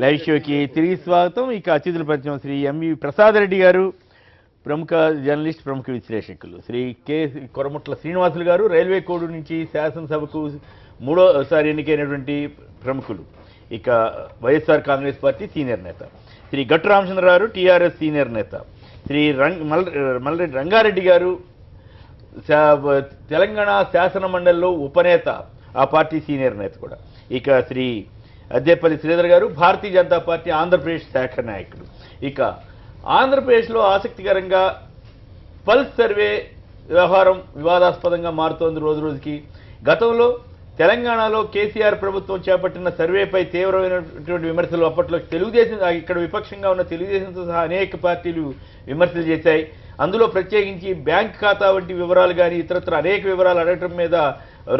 Live షోకి తిరిగి స్వాగతం. ఇక అతిథుల పరిచయం శ్రీ ఎంవి ప్రసాద్ రెడ్డి గారు, ప్రముఖ జర్నలిస్ట్, ప్రముఖ విశ్లేషకులు. శ్రీ కె కొరముట్ల శ్రీనివాసులు గారు, రైల్వే కోడ్ నుంచి శాసనసభకు 3వ ఎన్నికైనటువంటి ప్రముఖులు. ఇక వైఎస్ఆర్ కాంగ్రెస్ పార్టీ సీనియర్ నేత శ్రీ గట్టు రామచంద్రరావు, టీఆర్ఎస్ సీనియర్ నేత. శ్రీ మల్రెడ్డి రంగారెడ్డి గారు, తెలంగాణ శాసన మండలిలో ఉపనేత, ఆ పార్టీ సీనియర్ నేత కూడా. ఇక శ్రీ అద్దేపల్లి శ్రీధర్ గారు, భారతీయ జనతా పార్టీ ఆంధ్రప్రదేశ్ శాఖ నాయకుడు. ఇక ఆంధ్రప్రదేశ్లో ఆసక్తికరంగా పల్స్ సర్వే వ్యవహారం వివాదాస్పదంగా మారుతోంది రోజు రోజుకి. గతంలో తెలంగాణలో కేసీఆర్ ప్రభుత్వం చేపట్టిన సర్వేపై తీవ్రమైనటువంటి విమర్శలు అప్పట్లో తెలుగుదేశం, ఇక్కడ విపక్షంగా ఉన్న తెలుగుదేశంతో సహా అనేక పార్టీలు విమర్శలు చేశాయి. అందులో ప్రత్యేకించి బ్యాంక్ ఖాతా వంటి వివరాలు కానీ ఇతరత్ర అనేక వివరాలు అడగటం మీద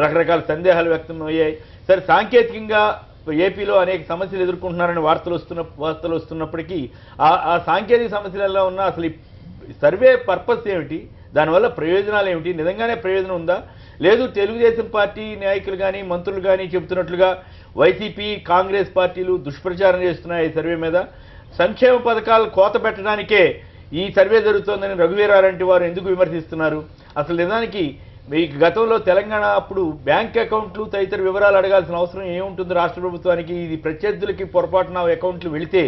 రకరకాల సందేహాలు వ్యక్తం అయ్యాయి. సరే, సాంకేతికంగా ఏపీలో అనేక సమస్యలు ఎదుర్కొంటున్నారని వార్తలు వస్తున్నప్పటికీ ఆ సాంకేతిక సమస్యలు ఎలా ఉన్నా అసలు సర్వే పర్పస్ ఏమిటి, దానివల్ల ప్రయోజనాలు ఏమిటి, నిజంగానే ప్రయోజనం ఉందా లేదు? తెలుగుదేశం పార్టీ నాయకులు కానీ మంత్రులు కానీ చెబుతున్నట్లుగా వైసీపీ కాంగ్రెస్ పార్టీలు దుష్ప్రచారం చేస్తున్నాయి ఈ సర్వే మీద. సంక్షేమ పథకాలు కోత పెట్టడానికే ఈ సర్వే జరుగుతోందని రఘువీరారెడ్డి వారు ఎందుకు విమర్శిస్తున్నారు? అసలు నిజానికి మీకు గతంలో తెలంగాణ అప్పుడు బ్యాంక్ అకౌంట్లు తదితర వివరాలు అడగాల్సిన అవసరం ఏముంటుంది రాష్ట్ర ప్రభుత్వానికి? ఇది ప్రత్యర్థులకి పొరపాటున అకౌంట్లు వెళితే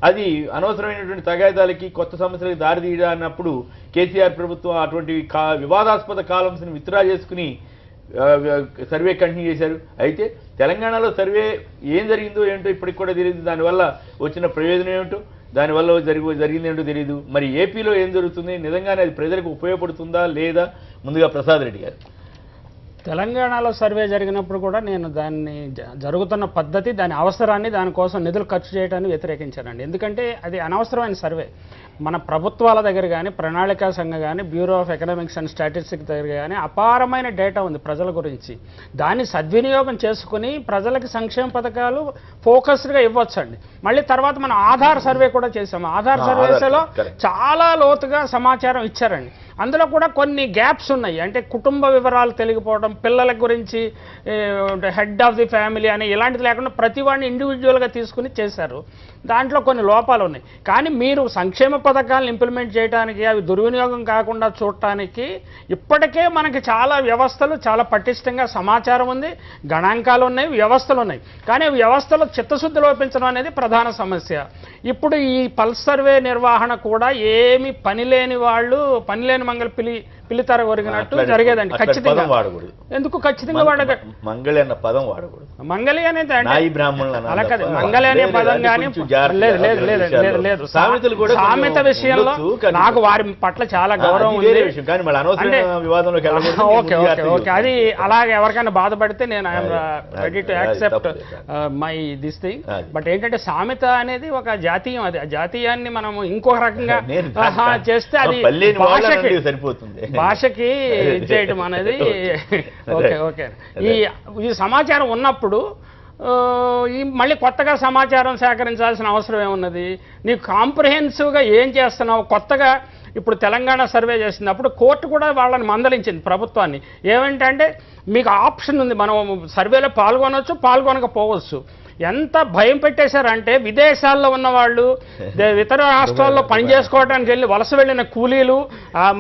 అది అనవసరమైనటువంటి తగాదాలకి, కొత్త సమస్యలకు దారితీయడా అన్నప్పుడు కేసీఆర్ ప్రభుత్వం అటువంటి వివాదాస్పద కాలమ్స్ని విత్డ్రా చేసుకుని సర్వే కంటిన్యూ చేశారు. అయితే తెలంగాణలో సర్వే ఏం జరిగిందో ఏంటో ఇప్పటికి కూడా తెలియదు. దానివల్ల వచ్చిన ప్రయోజనం ఏమిటో, దానివల్ల జరిగిందేంటో తెలియదు. మరి ఏపీలో ఏం జరుగుతుంది, నిజంగానే అది ప్రజలకు ఉపయోగపడుతుందా లేదా? ముందుగా ప్రసాద్ రెడ్డి గారు. తెలంగాణలో సర్వే జరిగినప్పుడు కూడా నేను దాన్ని జరుగుతున్న పద్ధతి, దాని అవసరాన్ని, దానికోసం నిధులు ఖర్చు చేయడాన్ని వ్యతిరేకించానండి. ఎందుకంటే అది అనవసరమైన సర్వే. మన ప్రభుత్వాల దగ్గర కానీ, ప్రణాళికా సంఘం కానీ, bureau of economics and statistics దగ్గర కానీ అపారమైన డేటా ఉంది ప్రజల గురించి. దాన్ని సద్వినియోగం చేసుకుని ప్రజలకు సంక్షేమ పథకాలు ఫోకస్డ్గా ఇవ్వచ్చండి. మళ్ళీ తర్వాత మనం ఆధార్ సర్వే కూడా చేసాము. ఆధార్ సర్వేలో చాలా లోతుగా సమాచారం ఇచ్చారండి. అందులో కూడా కొన్ని గ్యాప్స్ ఉన్నాయి. అంటే కుటుంబ వివరాలు తెలియకపోవడం, పిల్లల గురించి హెడ్ ఆఫ్ ది ఫ్యామిలీ అని ఇలాంటిది లేకుండా ప్రతి వాడిని ఇండివిజువల్గా తీసుకుని చేశారు. దాంట్లో కొన్ని లోపాలు ఉన్నాయి. కానీ మీరు సంక్షేమ పథకాలను ఇంప్లిమెంట్ చేయడానికి, అవి దుర్వినియోగం కాకుండా చూడటానికి ఇప్పటికే మనకి చాలా వ్యవస్థలు, చాలా పటిష్టంగా సమాచారం ఉంది, గణాంకాలు ఉన్నాయి, వ్యవస్థలు ఉన్నాయి. కానీ వ్యవస్థలో చిత్తశుద్ధి లోపించడం అనేది ప్రధాన సమస్య. ఇప్పుడు ఈ పల్స్ సర్వే నిర్వహణ కూడా ఏమి పనిలేని వాళ్ళు, పనిలేని మంగళ పిల్లితర ఒరిగినట్టు జరిగేదండి. ఖచ్చితంగా వాడకూడదు. ఎందుకు ఖచ్చితంగా వాడక మంగళి అన్న పదం వాడకూడదు. మంగళి అనేది అలా కాదు. మంగళి అనే పదం కానీ లేదు. సామెత విషయంలో నాకు వారి పట్ల చాలా గౌరవం ఉంది. ఓకే, అది అలాగే ఎవరికైనా బాధపడితే నేను I'm ready to accept my this thing. But ఏంటంటే సామెత అనేది ఒక జాతీయం. అది ఆ జాతీయాన్ని మనం ఇంకొక రకంగా చేస్తే అది భాషకి చేయటం అనేది ఓకే. ఈ సమాచారం ఉన్నప్పుడు ఈ మళ్ళీ కొత్తగా సమాచారం సేకరించాల్సిన అవసరం ఏమున్నది? నీకు కాంప్రహెన్సివ్గా ఏం చేస్తున్నావు? కొత్తగా ఇప్పుడు తెలంగాణ సర్వే చేసినప్పుడు కోర్టు కూడా వాళ్ళని మందలించింది ప్రభుత్వాన్ని. ఏమంటే మీకు ఆప్షన్ ఉంది, మనం సర్వేలో పాల్గొనవచ్చు, పాల్గొనకపోవచ్చు. ఎంత భయం పెట్టేశారంటే విదేశాల్లో ఉన్నవాళ్ళు, ఇతర రాష్ట్రాల్లో పనిచేసుకోవడానికి వెళ్ళి వలస వెళ్ళిన కూలీలు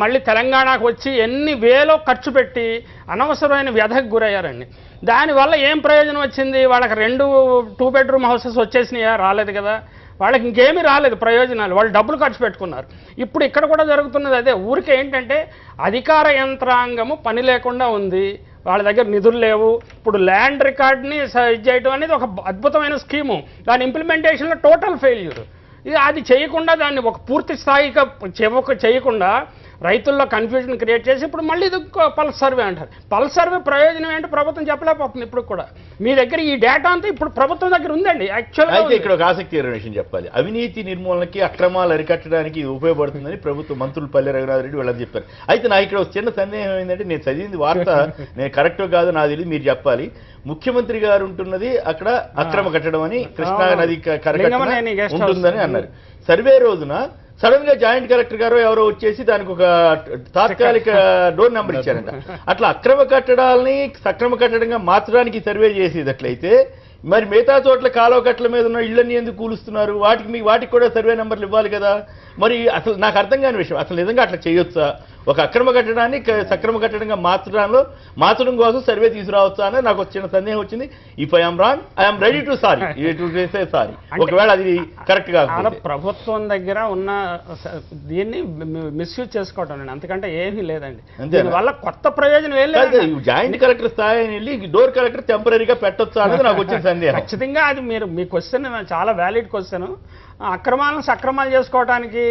మళ్ళీ తెలంగాణకు వచ్చి ఎన్ని వేలో ఖర్చు పెట్టి అనవసరమైన వ్యధకు గురయ్యారండి. దానివల్ల ఏం ప్రయోజనం వచ్చింది? వాళ్ళకి 2 బెడ్రూమ్ హౌసెస్ వచ్చేసినాయా? రాలేదు కదా. వాళ్ళకి ఇంకేమీ రాలేదు ప్రయోజనాలు. వాళ్ళు డబ్బులు ఖర్చు పెట్టుకున్నారు. ఇప్పుడు ఇక్కడ కూడా జరుగుతున్నది అదే. ఊరికే ఏంటంటే అధికార యంత్రాంగము పని లేకుండా ఉంది, వాళ్ళ దగ్గర నిధులు లేవు. ఇప్పుడు ల్యాండ్ రికార్డ్ని చేయడం అనేది ఒక అద్భుతమైన స్కీము. దాని ఇంప్లిమెంటేషన్లో టోటల్ ఫెయిల్యూర్. అది చేయకుండా, దాన్ని ఒక పూర్తి స్థాయిగా చేయకుండా రైతుల్లో కన్ఫ్యూజన్ క్రియేట్ చేసి ఇప్పుడు మళ్ళీ ఇది పల్స్ సర్వే అంటారు. పల్స్ సర్వే ప్రయోజనం ఏంటో ప్రభుత్వం చెప్పలేకపోతుంది. ఇప్పుడు కూడా మీ దగ్గర ఈ డేటా అంతా ఇప్పుడు ప్రభుత్వం దగ్గర ఉందండి. యాక్చువల్గా అయితే ఇక్కడ ఒక ఆసక్తికరమైన విషయం చెప్పాలి. అవినీతి నిర్మూలనకి, అక్రమాలు అరికట్టడానికి ఇది ఉపయోగపడుతుందని ప్రభుత్వం మంత్రులు పల్లె రఘునాథ్ రెడ్డి వాళ్ళని చెప్పారు. అయితే నాకు ఇక్కడ ఒక చిన్న సందేహం ఏంటంటే, నేను చదివింది వార్త, నేను కరెక్టో కాదో నాకు తెలియదు, మీరు చెప్పాలి. ముఖ్యమంత్రి గారు ఉంటున్నది అక్కడ అక్రమ కట్టడం అని, కృష్ణా నది ఉంటుందని అన్నారు. సర్వే రోజున సడన్ గా జాయింట్ కలెక్టర్ గారు ఎవరో వచ్చేసి దానికి ఒక తాత్కాలిక డోర్ నెంబర్ ఇచ్చారంట. అట్లా అక్రమ కట్టడాలని సక్రమ కట్టడంగా మార్చడానికి సర్వే చేసేటట్లయితే మరి మిగతా చోట్ల కాలువ కట్ల మీద ఉన్న ఇళ్ళని ఎందుకు కూలుస్తున్నారు? వాటికి కూడా సర్వే నెంబర్లు ఇవ్వాలి కదా. మరి అసలు నాకు అర్థం కాని విషయం, అసలు నిజంగా అట్లా చేయొచ్చా? ఒక అక్రమ కట్టడాన్ని సక్రమ కట్టడంగా మార్చడం కోసం సర్వే తీసుకురావచ్చా అని నాకు చిన్న సందేహం వచ్చింది. If I'm wrong, I'm ready to sorry. ఒకవేళ అది కరెక్ట్ గా ప్రభుత్వం దగ్గర ఉన్న దీన్ని మిస్యూజ్ చేసుకోవటం అండి, అంతకంటే ఏమీ లేదండి. దీనివల్ల కొత్త ప్రయోజనం ఏం లేదు. జాయింట్ కలెక్టర్ స్థాయిని వెళ్ళి డోర్ కలెక్టర్ టెంపరీగా పెట్టొచ్చా అనేది నాకు వచ్చిన సందేహం. ఖచ్చితంగా అది మీ క్వశ్చన్ చాలా వ్యాలిడ్ క్వశ్చన్. అక్రమాలను సక్రమాలు చేసుకోవడానికి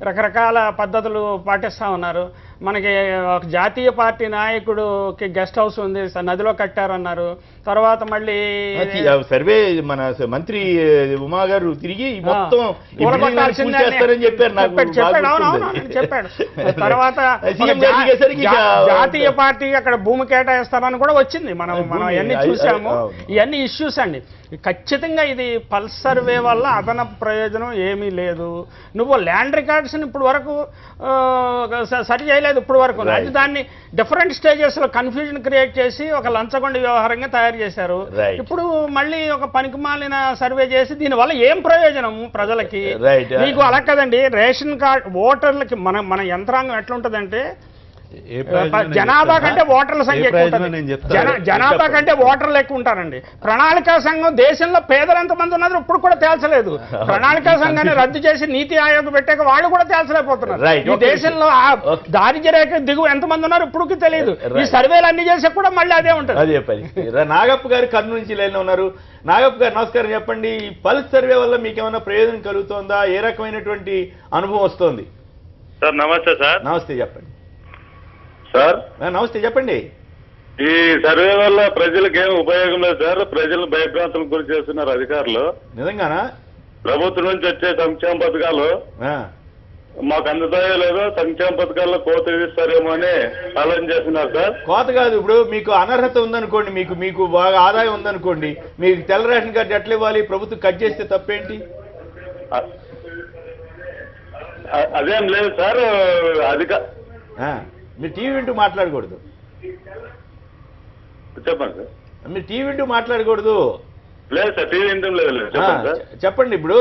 రకరకాల పద్ధతులు పాటిస్తూ ఉన్నారు. మనకి ఒక జాతీయ పార్టీ నాయకుడుకి గెస్ట్ హౌస్ ఉంది, నదిలో కట్టారన్నారు. తర్వాత మళ్ళీ సర్వే మన మంత్రి ఉమా గారు తిరిగి మొత్తం చెప్పాడు. తర్వాత జాతీయ పార్టీకి అక్కడ భూమి కేటాయిస్తారని కూడా వచ్చింది. మనం ఇవన్నీ చూసాము. ఇవన్నీ ఇష్యూస్ అండి. ఖచ్చితంగా ఇది పల్స్ సర్వే వల్ల అదనపు ప్రయోజనం ఏమీ లేదు. నువ్వు ల్యాండ్ రికార్డ్స్ని ఇప్పుడు వరకు సరి చేయలేదు. ఇప్పుడు వరకు దాన్ని డిఫరెంట్ స్టేజెస్ లో కన్ఫ్యూజన్ క్రియేట్ చేసి ఒక లంచగొండ వ్యవహారంగా తయారు చేశారు. ఇప్పుడు మళ్ళీ ఒక పనికిమాలిన సర్వే చేసి దీనివల్ల ఏం ప్రయోజనం ప్రజలకి? మీకు అలా కదండి, రేషన్ కార్డ్ ఓటర్లకి మన యంత్రాంగం ఎట్లుంటదంటే జనాభా కంటే ఓటర్ల సంఖ్య జనాభా కంటే ఓటర్లు ఎక్కువ ఉంటారండి. ప్రణాళికా సంఘం దేశంలో పేదలు ఎంతమంది ఉన్నారు ఇప్పుడు కూడా తేల్చలేదు. ప్రణాళికా సంఘాన్ని రద్దు చేసి నీతి ఆయోగ్ పెట్టాక వాళ్ళు కూడా తేల్చలేకపోతున్నారు. ఈ దేశంలో దారిద్ర్య రేఖ దిగువ ఎంతమంది ఉన్నారు ఇప్పుడు తెలియదు. ఈ సర్వేలు అన్ని చేసే కూడా మళ్ళీ అదే ఉంటుంది. అదే పని. నాగప్ప గారు కర్నూలు నుంచి లైన్లో ఉన్నారు. నాగప్ప గారు నమస్కారం. చెప్పండి, పల్స్ సర్వే వల్ల మీకు ఏమైనా ప్రయోజనం కలుగుతోందా? ఏ రకమైనటువంటి అనుభవం వస్తుంది? సార్ నమస్తే. సార్ నమస్తే, చెప్పండి సార్. నమస్తే, చెప్పండి. ఈ సర్వే వల్ల ప్రజలకు ఏం ఉపయోగం లేదు సార్. ప్రజలు భయభ్రాంతులకు గురి చేస్తున్నారు అధికారులు. నిజంగానా? ప్రభుత్వం నుంచి వచ్చే సంక్షేమ పథకాలు మాకు అందుతాయో లేదో, సంక్షేమ పథకాల్లో కోత విధిస్తారేమో అని ఆలోచన చేస్తున్నారు సార్. కోత కాదు, ఇప్పుడు మీకు అనర్హత ఉందనుకోండి, మీకు బాగా ఆదాయం ఉందనుకోండి, మీకు తెల్ల రేషన్ కార్డు ఎట్లా ఇవ్వాలి? ప్రభుత్వం కట్ చేస్తే తప్పేంటి? అదేం లేదు సార్. మీరు టీవీ వింటూ మాట్లాడకూడదు. చెప్పండి సార్. మీరు టీవీ వింటూ మాట్లాడకూడదు. లేదు సార్, టీవీ వింటూ లేదు. చెప్పండి. ఇప్పుడు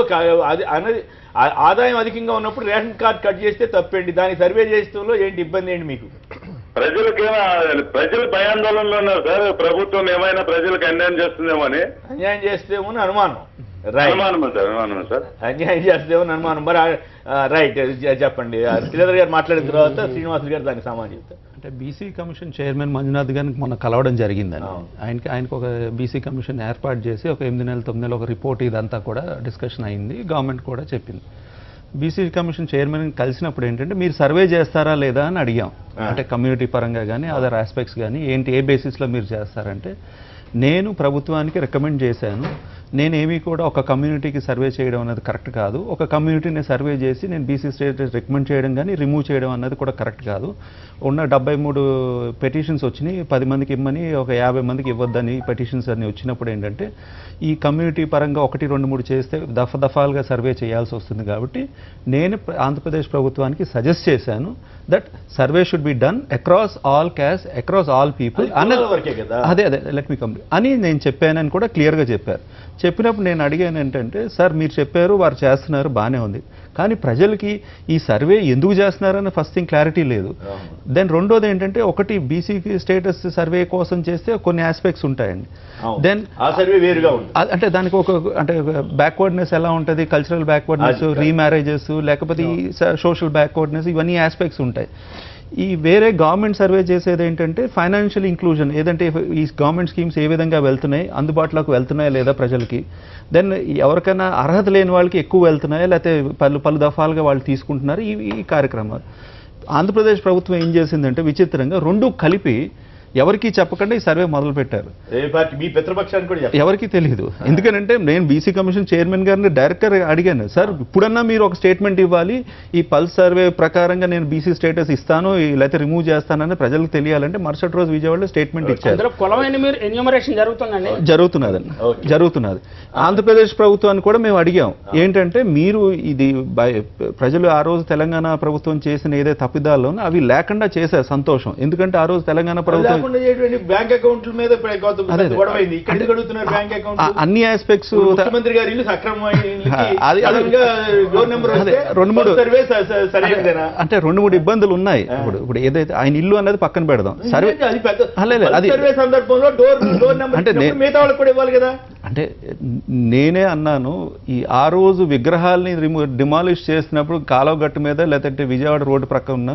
ఆదాయం అధికంగా ఉన్నప్పుడు రేషన్ కార్డు కట్ చేస్తే తప్పేంటి? దానికి సర్వే చేసేలో ఏంటి ఇబ్బంది ఏంటి మీకు? ప్రజలు భయాందోళనలో ఉన్నారు సార్. ప్రభుత్వం ఏమైనా ప్రజలకు అన్యాయం చేస్తుందేమో అని. అన్యాయం చేస్తేమో అనుమానం. అన్యాయం చేస్తేమో అనుమానం. మరి రైట్, చెప్పండి. శ్రీధర్ గారు మాట్లాడిన తర్వాత శ్రీనివాసులు గారు దానికి సమాధానం చెప్తారు. అంటే బీసీ కమిషన్ చైర్మన్ మంజునాథ్ గారికి మొన్న కలవడం జరిగిందని, ఆయనకు ఒక బీసీ కమిషన్ ఏర్పాటు చేసి ఒక 8 నెలలు 9 నెలలు ఒక రిపోర్ట్ ఇదంతా కూడా డిస్కషన్ అయింది. గవర్నమెంట్ కూడా చెప్పింది. బీసీ కమిషన్ చైర్మన్ కలిసినప్పుడు ఏంటంటే మీరు సర్వే చేస్తారా లేదా అని అడిగాం. అంటే కమ్యూనిటీ పరంగా కానీ అదర్ ఆస్పెక్ట్స్ కానీ ఏంటి, ఏ బేసిస్లో మీరు చేస్తారంటే, నేను ప్రభుత్వానికి రికమెండ్ చేశాను, నేనేమీ కూడా ఒక కమ్యూనిటీకి సర్వే చేయడం అనేది కరెక్ట్ కాదు. ఒక కమ్యూనిటీని సర్వే చేసి నేను బీసీ స్టేటస్ రికమెండ్ చేయడం కానీ రిమూవ్ చేయడం అన్నది కూడా కరెక్ట్ కాదు. ఉన్న 73 పెటిషన్స్ వచ్చినాయి. 10 మందికి ఇమ్మని, ఒక 50 మందికి ఇవ్వద్దని పెటిషన్స్ అన్ని వచ్చినప్పుడు ఏంటంటే, ఈ కమ్యూనిటీ పరంగా 1, 2, 3 చేస్తే దఫాలుగా సర్వే చేయాల్సి వస్తుంది. కాబట్టి నేను ఆంధ్రప్రదేశ్ ప్రభుత్వానికి సజెస్ట్ చేశాను that survey should be done across all caste, across all people అదే లెట్ మీ కంప్లీట్ అని నేను చెప్పానని కూడా క్లియర్గా చెప్పారు. చెప్పినప్పుడు నేను అడిగాను ఏంటంటే, సార్ మీరు చెప్పారు వారు చేస్తున్నారు బాగానే ఉంది, కానీ ప్రజలకి ఈ సర్వే ఎందుకు చేస్తున్నారని ఫస్ట్ థింగ్ క్లారిటీ లేదు. దెన్ రెండోది ఏంటంటే, ఒకటి బీసీ స్టేటస్ సర్వే కోసం చేస్తే కొన్ని ఆస్పెక్ట్స్ ఉంటాయండి. దెన్ అంటే దానికి అంటే బ్యాక్వర్డ్నెస్ ఎలా ఉంటుంది, కల్చరల్ బ్యాక్వర్డ్నెస్, రీమ్యారేజెస్, లేకపోతే ఈ సోషల్ బ్యాక్వర్డ్నెస్, ఇవన్నీ ఆస్పెక్ట్స్ ఉంటాయి. ఈ వేరే గవర్నమెంట్ సర్వే చేసేది ఏంటంటే ఫైనాన్షియల్ ఇంక్లూజన్, ఏదంటే ఈ గవర్నమెంట్ స్కీమ్స్ ఏ విధంగా వెళ్తున్నాయి, అందుబాటులోకి వెళ్తున్నాయా లేదా ప్రజలకి, దెన్ ఎవరికైనా అర్హత లేని వాళ్ళకి ఎక్కువ వెళ్తున్నాయా, లేకపోతే పలు దఫాలుగా వాళ్ళు తీసుకుంటున్నారు ఈ కార్యక్రమాలు. ఆంధ్రప్రదేశ్ ప్రభుత్వం ఏం చేసిందంటే విచిత్రంగా రెండు కలిపి ఎవరికి చెప్పకుండా ఈ సర్వే మొదలు పెట్టారు. ఎవరికి తెలియదు. ఎందుకనంటే నేను బీసీ కమిషన్ చైర్మన్ గారిని డైరెక్ట్గా అడిగాను, సార్ ఇప్పుడన్నా మీరు ఒక స్టేట్మెంట్ ఇవ్వాలి, ఈ పల్స్ సర్వే ప్రకారంగా నేను బీసీ స్టేటస్ ఇస్తాను లేకపోతే రిమూవ్ చేస్తానని ప్రజలకు తెలియాలంటే మరుసటి రోజు విజయవాడలో స్టేట్మెంట్ ఇచ్చారు. జరుగుతున్నది. ఆంధ్రప్రదేశ్ ప్రభుత్వాన్ని కూడా మేము అడిగాం, ఏంటంటే మీరు ఇది ప్రజలు ఆ రోజు తెలంగాణ ప్రభుత్వం చేసిన ఏదైతే తప్పిదాల్లో అవి లేకుండా చేశారు, సంతోషం. ఎందుకంటే ఆ రోజు తెలంగాణ ప్రభుత్వం రాకుండా చేయటువంటి బ్యాంక్ అకౌంట్ల మీద గొడవ అయింది. ఇక్కడ అడుగుతున్నారు బ్యాంక్ అకౌంట్ అన్ని ఆస్పెక్ట్స్. ముఖ్యమంత్రి గారి ఇల్లు డోర్ నెంబర్ అంటే 2-3 ఇబ్బందులు ఉన్నాయి. ఇప్పుడు ఏదైతే ఆయన ఇల్లు అనేది పక్కన పెడదాం, సర్వే అది సందర్భంలో డోర్ నెంబర్ అంటే మిగతా వాళ్ళకి కూడా ఇవ్వాలి కదా. అంటే నేనే అన్నాను, ఆ రోజు విగ్రహాలని డిమాలిష్ చేసినప్పుడు కాలువగట్టు మీద లేదంటే విజయవాడ రోడ్డు ప్రక్కన ఉన్న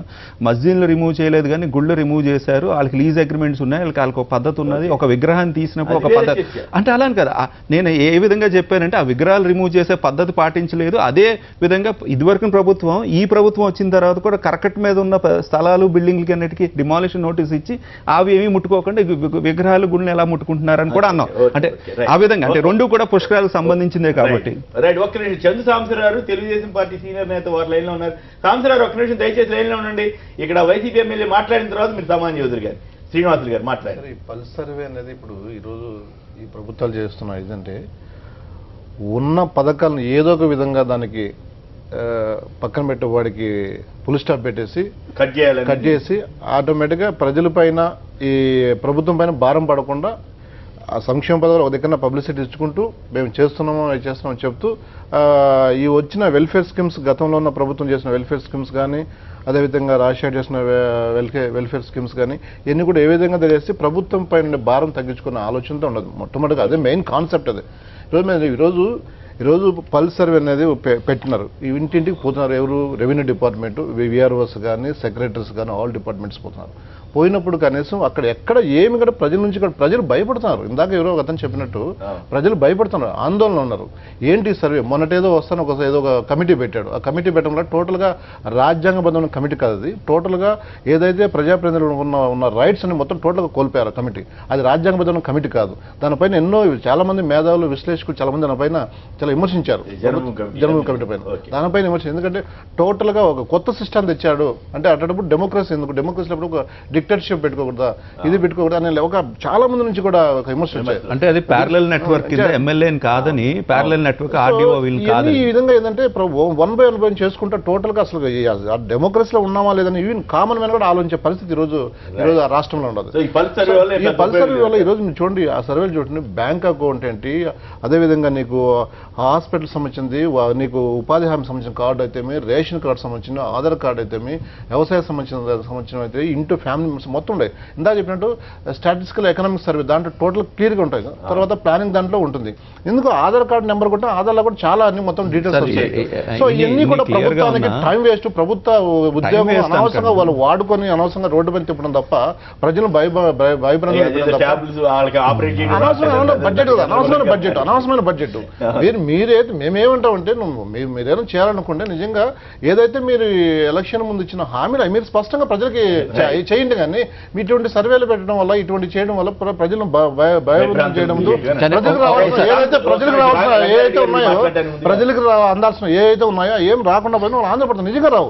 మస్జిద్లు రిమూవ్ చేయలేదు కానీ గుళ్ళు రిమూవ్ చేశారు. వాళ్ళకి లీజ్ అగ్రిమెంట్స్ ఉన్నాయి, వాళ్ళకి ఒక పద్ధతి ఉన్నది. ఒక విగ్రహాన్ని తీసినప్పుడు ఒక పద్ధతి అంటే అలాని కదా. నేను ఏ విధంగా చెప్పానంటే ఆ విగ్రహాలు రిమూవ్ చేసే పద్ధతి పాటించలేదు. అదే విధంగా ఇదివరకు ప్రభుత్వం, ఈ ప్రభుత్వం వచ్చిన తర్వాత కూడా కరకట్ట మీద ఉన్న స్థలాలు బిల్డింగ్లకి అన్నిటికీ డిమాలిషన్ నోటీస్ ఇచ్చి అవి ఏమీ ముట్టుకోకుండా విగ్రహాలు గుళ్ళని ఎలా ముట్టుకుంటున్నారని కూడా అన్నాం. అంటే ఆ విధంగా అంటే రెండు కూడా పుష్కరాలకు సంబంధించిందే కాబట్టి. రైట్. ఒక్క నిమిషం, చందు సాంబశివరావు తెలుగుదేశం పార్టీ సీనియర్ నేత వారు లైన్ లో ఉన్నారు. సాంబశివరావు ఒక్క నిమిషం దయచేసి లైన్ లో ఉండండి. ఇక్కడ వైసీపీ ఎమ్మెల్యే మాట్లాడిన తర్వాత మీరు సమాన్ చౌదరి గారు, శ్రీనివాసులు గారు మాట్లాడారు. ఈ పల్స్ సర్వే అనేది ఇప్పుడు ఈరోజు ఈ ప్రభుత్వాలు చేస్తున్నాయి. ఏంటంటే ఉన్న పథకాలను ఏదో ఒక విధంగా దానికి పక్కన పెట్టే వాడికి ఫుల్ స్టాప్ పెట్టేసి కట్ చేసి ఆటోమేటిక్గా ప్రజల పైన ఈ ప్రభుత్వం పైన భారం పడకుండా ఆ సంక్షేమ పథకాలు ఒక దగ్గర పబ్లిసిటీ ఇచ్చుకుంటూ మేము చేస్తున్నామో అది చేస్తున్నామని చెప్తూ ఈ వచ్చిన వెల్ఫేర్ స్కీమ్స్, గతంలో ఉన్న ప్రభుత్వం చేసిన వెల్ఫేర్ స్కీమ్స్ కానీ అదేవిధంగా రాజశేఖర్ చేసిన వెల్ఫేర్ స్కీమ్స్ కానీ ఇవన్నీ కూడా ఏ విధంగా చేసి ప్రభుత్వం పైన భారం తగ్గించుకున్న ఆలోచనతో ఉండదు. మొట్టమొదటిగా అదే మెయిన్ కాన్సెప్ట్. అది ఈరోజు పల్స్ సర్వే అనేది పెట్టినారు. ఇంటింటికి పోతున్నారు. ఎవరు? రెవెన్యూ డిపార్ట్మెంట్, విఆర్ఓస్ కానీ సెక్రటరీస్ కానీ ఆల్ డిపార్ట్మెంట్స్ పోతున్నారు. పోయినప్పుడు కనీసం అక్కడ ఎక్కడ ఏమి కూడా ప్రజల నుంచి కూడా ప్రజలు భయపడుతున్నారు. ఇందాక ఎవరో అతను చెప్పినట్టు ప్రజలు భయపడుతున్నారు, ఆందోళన ఉన్నారు. ఏంటి సర్వే? మొన్నటేదో వస్తాను ఏదో ఒక కమిటీ పెట్టాడు. ఆ కమిటీ పెట్టడం వల్ల టోటల్గా రాజ్యాంగబద్ధమైన కమిటీ కాదు అది. టోటల్గా ఏదైతే ప్రజాప్రతినిధులు ఉన్న రైట్స్ అని మొత్తం టోటల్గా కోల్పోయారు కమిటీ. అది రాజ్యాంగబద్ధమైన కమిటీ కాదు. దానిపైన ఎన్నో చాలా మంది మేధావులు, విశ్లేషకులు చాలా మంది దానిపైన చాలా విమర్శించారు. జనరల్ కమిటీ పైన దానిపైన విమర్శ. ఎందుకంటే టోటల్గా ఒక కొత్త సిస్టమ్ తెచ్చాడు. అంటే అటప్పుడు డెమోక్రసీ ఎందుకు? డెమోక్రసీలో ఒక డిక్టేటర్షిప్ పెట్టుకోకూడదా, ఇది పెట్టుకోకూడదా అని ఒక చాలా మంది నుంచి కూడా ఒక విమర్శ వచ్చాయి. అంటే అది ప్యారలల్ నెట్వర్క్ ఎమ్మెల్యే కాదని, ప్యారలల్ నెట్వర్క్ ఆర్డీఓ వీళ్ళు కాదని. ఈ విధంగా ఏంటంటే 1/1 చేసుకుంటే టోటల్ గా అసలు డెమోక్రసీలో ఉన్నామా లేదని ఈవెన్ కామన్ మ్యాన్ కూడా ఆలోచించే పరిస్థితి ఈరోజు ఆ రాష్ట్రంలో ఉండదు. ఈ పల్స్ సర్వే వల్ల ఈరోజు మీరు చూడండి, ఆ సర్వేలు చూడండి, బ్యాంక్ అకౌంట్ ఏంటి, అదేవిధంగా నీకు హాస్పిటల్ సంబంధించింది, నీకు ఉపాధి హామీ సంబంధించిన కార్డు అయితేమి, రేషన్ కార్డు సంబంధించిన, ఆధార్ కార్డు అయితేమి, వ్యవసాయ సంబంధించిన అయితే, ఇంటూ ఫ్యామిలీ మెంబర్స్ మొత్తం ఉంటాయి. ఇందాక చెప్పినట్టు స్టాటిస్టికల్ ఎకనామిక్ సర్వే దాంట్లో టోటల్ క్లియర్గా ఉంటాయి. తర్వాత ప్లానింగ్ దాంట్లో ఉంటుంది. ఎందుకు ఆధార్ కార్డు నెంబర్ కూడా ఆధార్లో కూడా చాలా అన్ని మొత్తం డీటెయిల్స్ వస్తాయి. సో ఇవన్నీ కూడా ప్రభుత్వానికి టైం వేస్ట్. ప్రభుత్వ ఉద్యోగం అనవసరంగా వాళ్ళు వాడుకొని అనవసరంగా రోడ్డు పైన తిప్పడం తప్ప ప్రజలు భయభ్రంగా అనవసరమైన బడ్జెట్ మీరైతే మేమేమంటామంటే మీరేమైనా చేయాలనుకుంటే నిజంగా ఏదైతే మీరు ఎలక్షన్ ముందు ఇచ్చిన హామీలు మీరు స్పష్టంగా ప్రజలకి చేయండి. కానీ ఇటువంటి సర్వేలు పెట్టడం వల్ల, ఇటువంటి చేయడం వల్ల ప్రజలను భయభ్రాంతం చేయడం, ప్రజలకు అందాల్సిన ఏవైతే ఉన్నాయో ఏం రాకుండా పోయినా వాళ్ళు ఆంధ్రపడుతుంది. నిజంగా రావు.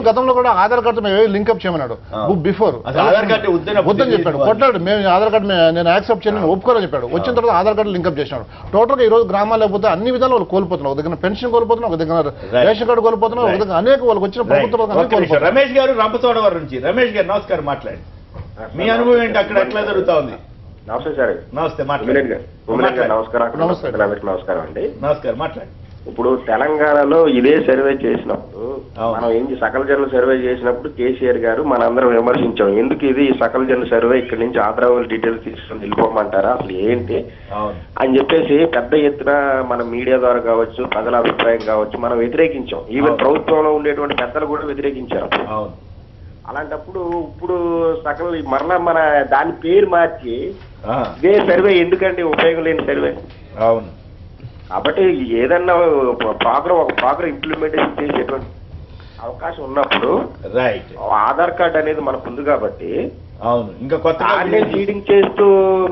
గతంలో కూడా ఆధార్ కార్డు మేము లింకప్ చేయమన్నాడు. బిఫోర్ వద్దని చెప్పాడు, కొట్టాడు. మేము ఆధార్ కార్డు నేను యాక్సెప్ట్ చేయను, ఒప్పుకోరని చెప్పాడు. వచ్చిన తర్వాత ఆధార్ కార్డు లింకప్ చేసినాడు. టోటల్గా ఈ రోజు గ్రామాలు లేకపోతే అన్ని విధాలు వాళ్ళు కోల్పోతున్నారు. ఒక దగ్గర పెన్షన్ కోల్పోతున్నారు, ఒక దగ్గర రేషన్ కార్డు కోల్పోతున్నారు, ఒక దగ్గర అనేక వాళ్ళకి వచ్చిన ప్రభుత్వం. రమేష్ గారు రంపచోడవరం నుంచి. రమేష్ గారు నమస్కారం, మాట్లాడి మీ అనుభవం ఏంటి? అక్కడ ఎట్లా జరుగుతా ఉంది? నమస్తే సార్. నమస్తే, నమస్కారం అండి. నమస్కారం, మాట్లాడి. ఇప్పుడు తెలంగాణలో ఇదే సర్వే చేసినప్పుడు, మనం సకల జనుల సర్వే చేసినప్పుడు కేసీఆర్ గారు మనందరం విమర్శించాం. ఎందుకు ఇది సకల జనుల సర్వే, ఇక్కడి నుంచి ఆధార్ డీటెయిల్స్ తీసుకొని వెళ్ళిపోమంటారా, అసలు ఏంటి అని చెప్పేసి పెద్ద ఎత్తున మన మీడియా ద్వారా కావచ్చు, ప్రజల అభిప్రాయం కావచ్చు, మనం వ్యతిరేకించాం. ఈవెన్ ప్రభుత్వంలో ఉండేటువంటి పెద్దలు కూడా వ్యతిరేకించారు. అలాంటప్పుడు ఇప్పుడు సకల మరలా మన దాని పేరు మార్చి ఇదే సర్వే ఎందుకంటే ఉపయోగం లేని సర్వే. అవును. కాబట్టి ఏదన్నా ప్రోగ్రామ్ ఇంప్లిమెంటేషన్ చేసేటువంటి అవకాశం ఉన్నప్పుడు రైట్ ఆధార్ కార్డు అనేది మనకు ఉంది కాబట్టి అవును, ఇంకా కొత్త ఫీడింగ్ చేస్తూ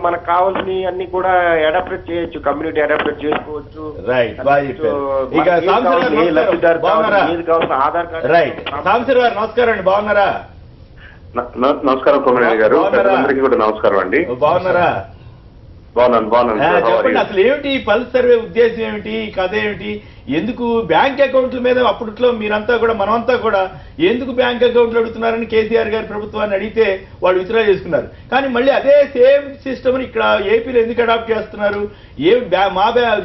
మనకు కావాల్సిన అన్ని కూడా అడాప్ట్ చేయొచ్చు, కమ్యూనిటీ అడాప్ట్ చేసుకోవచ్చు. Right. Aadhaar card. Right. Sambasivarao గారు నమస్కారం అండి, బాగున్నారా? నమస్కారం కొమ్మరెడ్డి గారు, అందరికీ కూడా నమస్కారం అండి. బాగున్నారా? చెప్పండి అసలు ఏమిటి పల్స్ సర్వే ఉద్దేశం ఏమిటి, కథ ఏమిటి, ఎందుకు బ్యాంక్ అకౌంట్ల మీద అప్పట్లో మీరంతా కూడా మనమంతా కూడా ఎందుకు బ్యాంక్ అకౌంట్లు అడుగుతున్నారని కేసీఆర్ గారి ప్రభుత్వాన్ని అడిగితే వాళ్ళు విత్డ్రా చేసుకున్నారు. కానీ మళ్ళీ అదే సేమ్ సిస్టమ్ని ఇక్కడ ఏపీలో ఎందుకు అడాప్ట్ చేస్తున్నారు?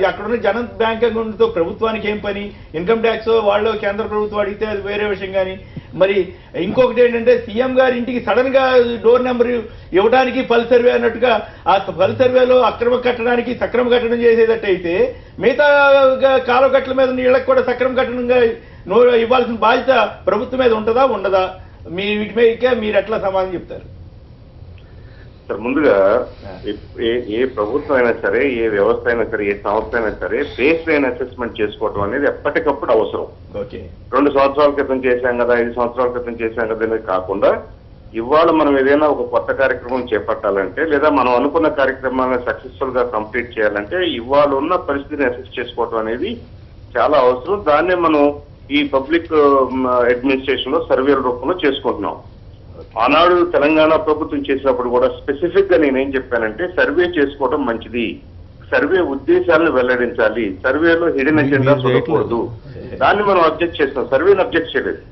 అక్కడున్న జన బ్యాంక్ అకౌంట్తో ప్రభుత్వానికి ఏం పని? ఇన్కమ్ ట్యాక్స్ వాళ్ళు కేంద్ర ప్రభుత్వం అడిగితే అది వేరే విషయం. కానీ మరి ఇంకొకటి ఏంటంటే సీఎం గారి ఇంటికి సడన్ గా డోర్ నెంబర్ ఇవ్వడానికి పల్స్ సర్వే అన్నట్టుగా ఆ పల్స్ సర్వేలో అక్రమ కట్టడానికి సక్రమ కట్టడం చేసేటట్టయితే మిగతా కాలువ కట్టల మీద నీళ్ళకి కూడా సక్రమ కట్టడంగా ఇవ్వాల్సిన బాధ్యత ప్రభుత్వం మీద ఉంటుందా ఉండదా? వీటి మీద మీరు ఎట్లా సమాధానం చెప్తారు? సార్ ముందుగా ఏ ప్రభుత్వం అయినా సరే, ఏ వ్యవస్థ అయినా సరే, ఏ సంస్థ అయినా సరే బేస్ లైన్ అసెస్మెంట్ చేసుకోవడం అనేది ఎప్పటికప్పుడు అవసరం. 2 సంవత్సరాల క్రితం చేశాం కదా, 5 సంవత్సరాల క్రితం చేశాం కదా అనేది కాకుండా ఇవాళ మనం ఏదైనా ఒక కొత్త కార్యక్రమం చేపట్టాలంటే లేదా మనం అనుకున్న కార్యక్రమాన్ని సక్సెస్ఫుల్ గా కంప్లీట్ చేయాలంటే ఇవాళ ఉన్న పరిస్థితిని అసెస్ చేసుకోవడం అనేది చాలా అవసరం. దాన్నే మనం ఈ పబ్లిక్ అడ్మినిస్ట్రేషన్ లో సర్వేల రూపంలో చేసుకుంటున్నాం. ఆనాడు తెలంగాణ ప్రభుత్వం చేసినప్పుడు కూడా స్పెసిఫిక్ గా నేనేం చెప్పానంటే సర్వే చేసుకోవడం మంచిది, సర్వే ఉద్దేశాలను వెల్లడించాలి, సర్వేలో హిడెన్ ఎజెండా చూడకూడదు. దాన్ని మనం అబ్జెక్ట్ చేస్తాం, సర్వేని అబ్జెక్ట్ చేయలేదు.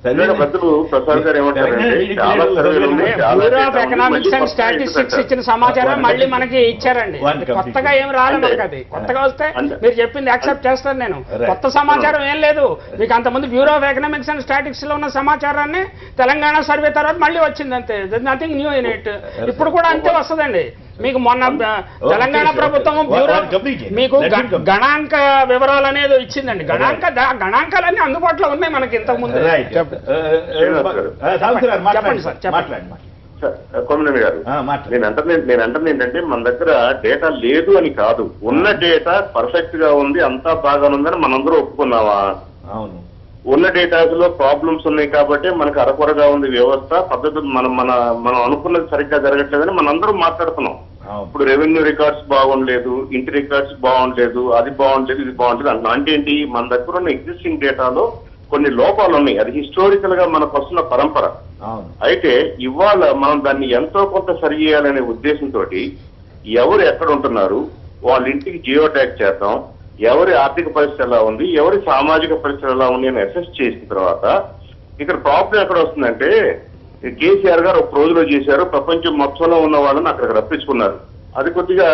పెద్దలు ప్రసాద్ గారు ఏమంటారంటే చాలా సర్వేలు ఉన్నాయి, bureau of economics and statistics ఇచ్చిన సమాచారం మళ్ళీ మనకి ఇచ్చారండి. కొత్తగా ఏం రాలేదు మనకి. అది కొత్తగా వస్తే మీరు చెప్పింది యాక్సెప్ట్ చేస్తాను నేను. కొత్త సమాచారం ఏం లేదు మీకు. అంతకుముందు bureau of economics and statistics లో ఉన్న సమాచారాన్ని తెలంగాణ సర్వే తర్వాత మళ్ళీ వచ్చింది అంతే. Nothing new in it. ఇప్పుడు కూడా అంతే వస్తుందండి మీకు. మొన్న తెలంగాణ ప్రభుత్వం బ్యూరో మీకు గణాంక వివరాలు అనేది ఇచ్చిందండి. గణాంకాలన్నీ అందుబాటులో ఉన్నాయి మనకి ఇంతకు ముందు. కొమ్మినేని గారు, నేను అంటుంది ఏంటంటే మన దగ్గర డేటా లేదు అని కాదు, ఉన్న డేటా పర్ఫెక్ట్ గా ఉంది, అంతా బాగా ఉందని మనందరూ ఒప్పుకున్నావా? అవును. ఉన్న డేటాస్ లో ప్రాబ్లమ్స్ ఉన్నాయి కాబట్టి మనకు అరకొరగా ఉంది వ్యవస్థ, పద్ధతులు మనం అనుకున్నది సరిగ్గా జరగట్లేదని మనందరం మాట్లాడుతున్నాం. ఇప్పుడు రెవెన్యూ రికార్డ్స్ బాగుండలేదు, ఇంటి రికార్డ్స్ బాగుండలేదు, అది బాగుండలేదు, ఇది బాగుండలేదు అంటున్నాం. అంటే ఏంటి? మన దగ్గర ఉన్న ఎగ్జిస్టింగ్ డేటాలో కొన్ని లోపాలు ఉన్నాయి. అది హిస్టారికల్ గా మనకు వస్తున్న పరంపర. అయితే ఇవాళ మనం దాన్ని ఎంతో కొంత సరి చేయాలనే ఉద్దేశంతో ఎవరు ఎక్కడ ఉంటున్నారు, వాళ్ళ ఇంటికి జియో ట్యాగ్ చేద్దాం, ఎవరి ఆర్థిక పరిస్థితి ఎలా ఉంది, ఎవరి సామాజిక పరిస్థితి ఎలా ఉంది అని అసెస్ చేసిన తర్వాత ఇక్కడ ప్రాబ్లం ఎక్కడ వస్తుందంటే కేసీఆర్ గారు ఒక రోజులో చేశారు, ప్రపంచం మొత్తంలో ఉన్న వాళ్ళని అక్కడికి రప్పించుకున్నారు. అది కొద్దిగా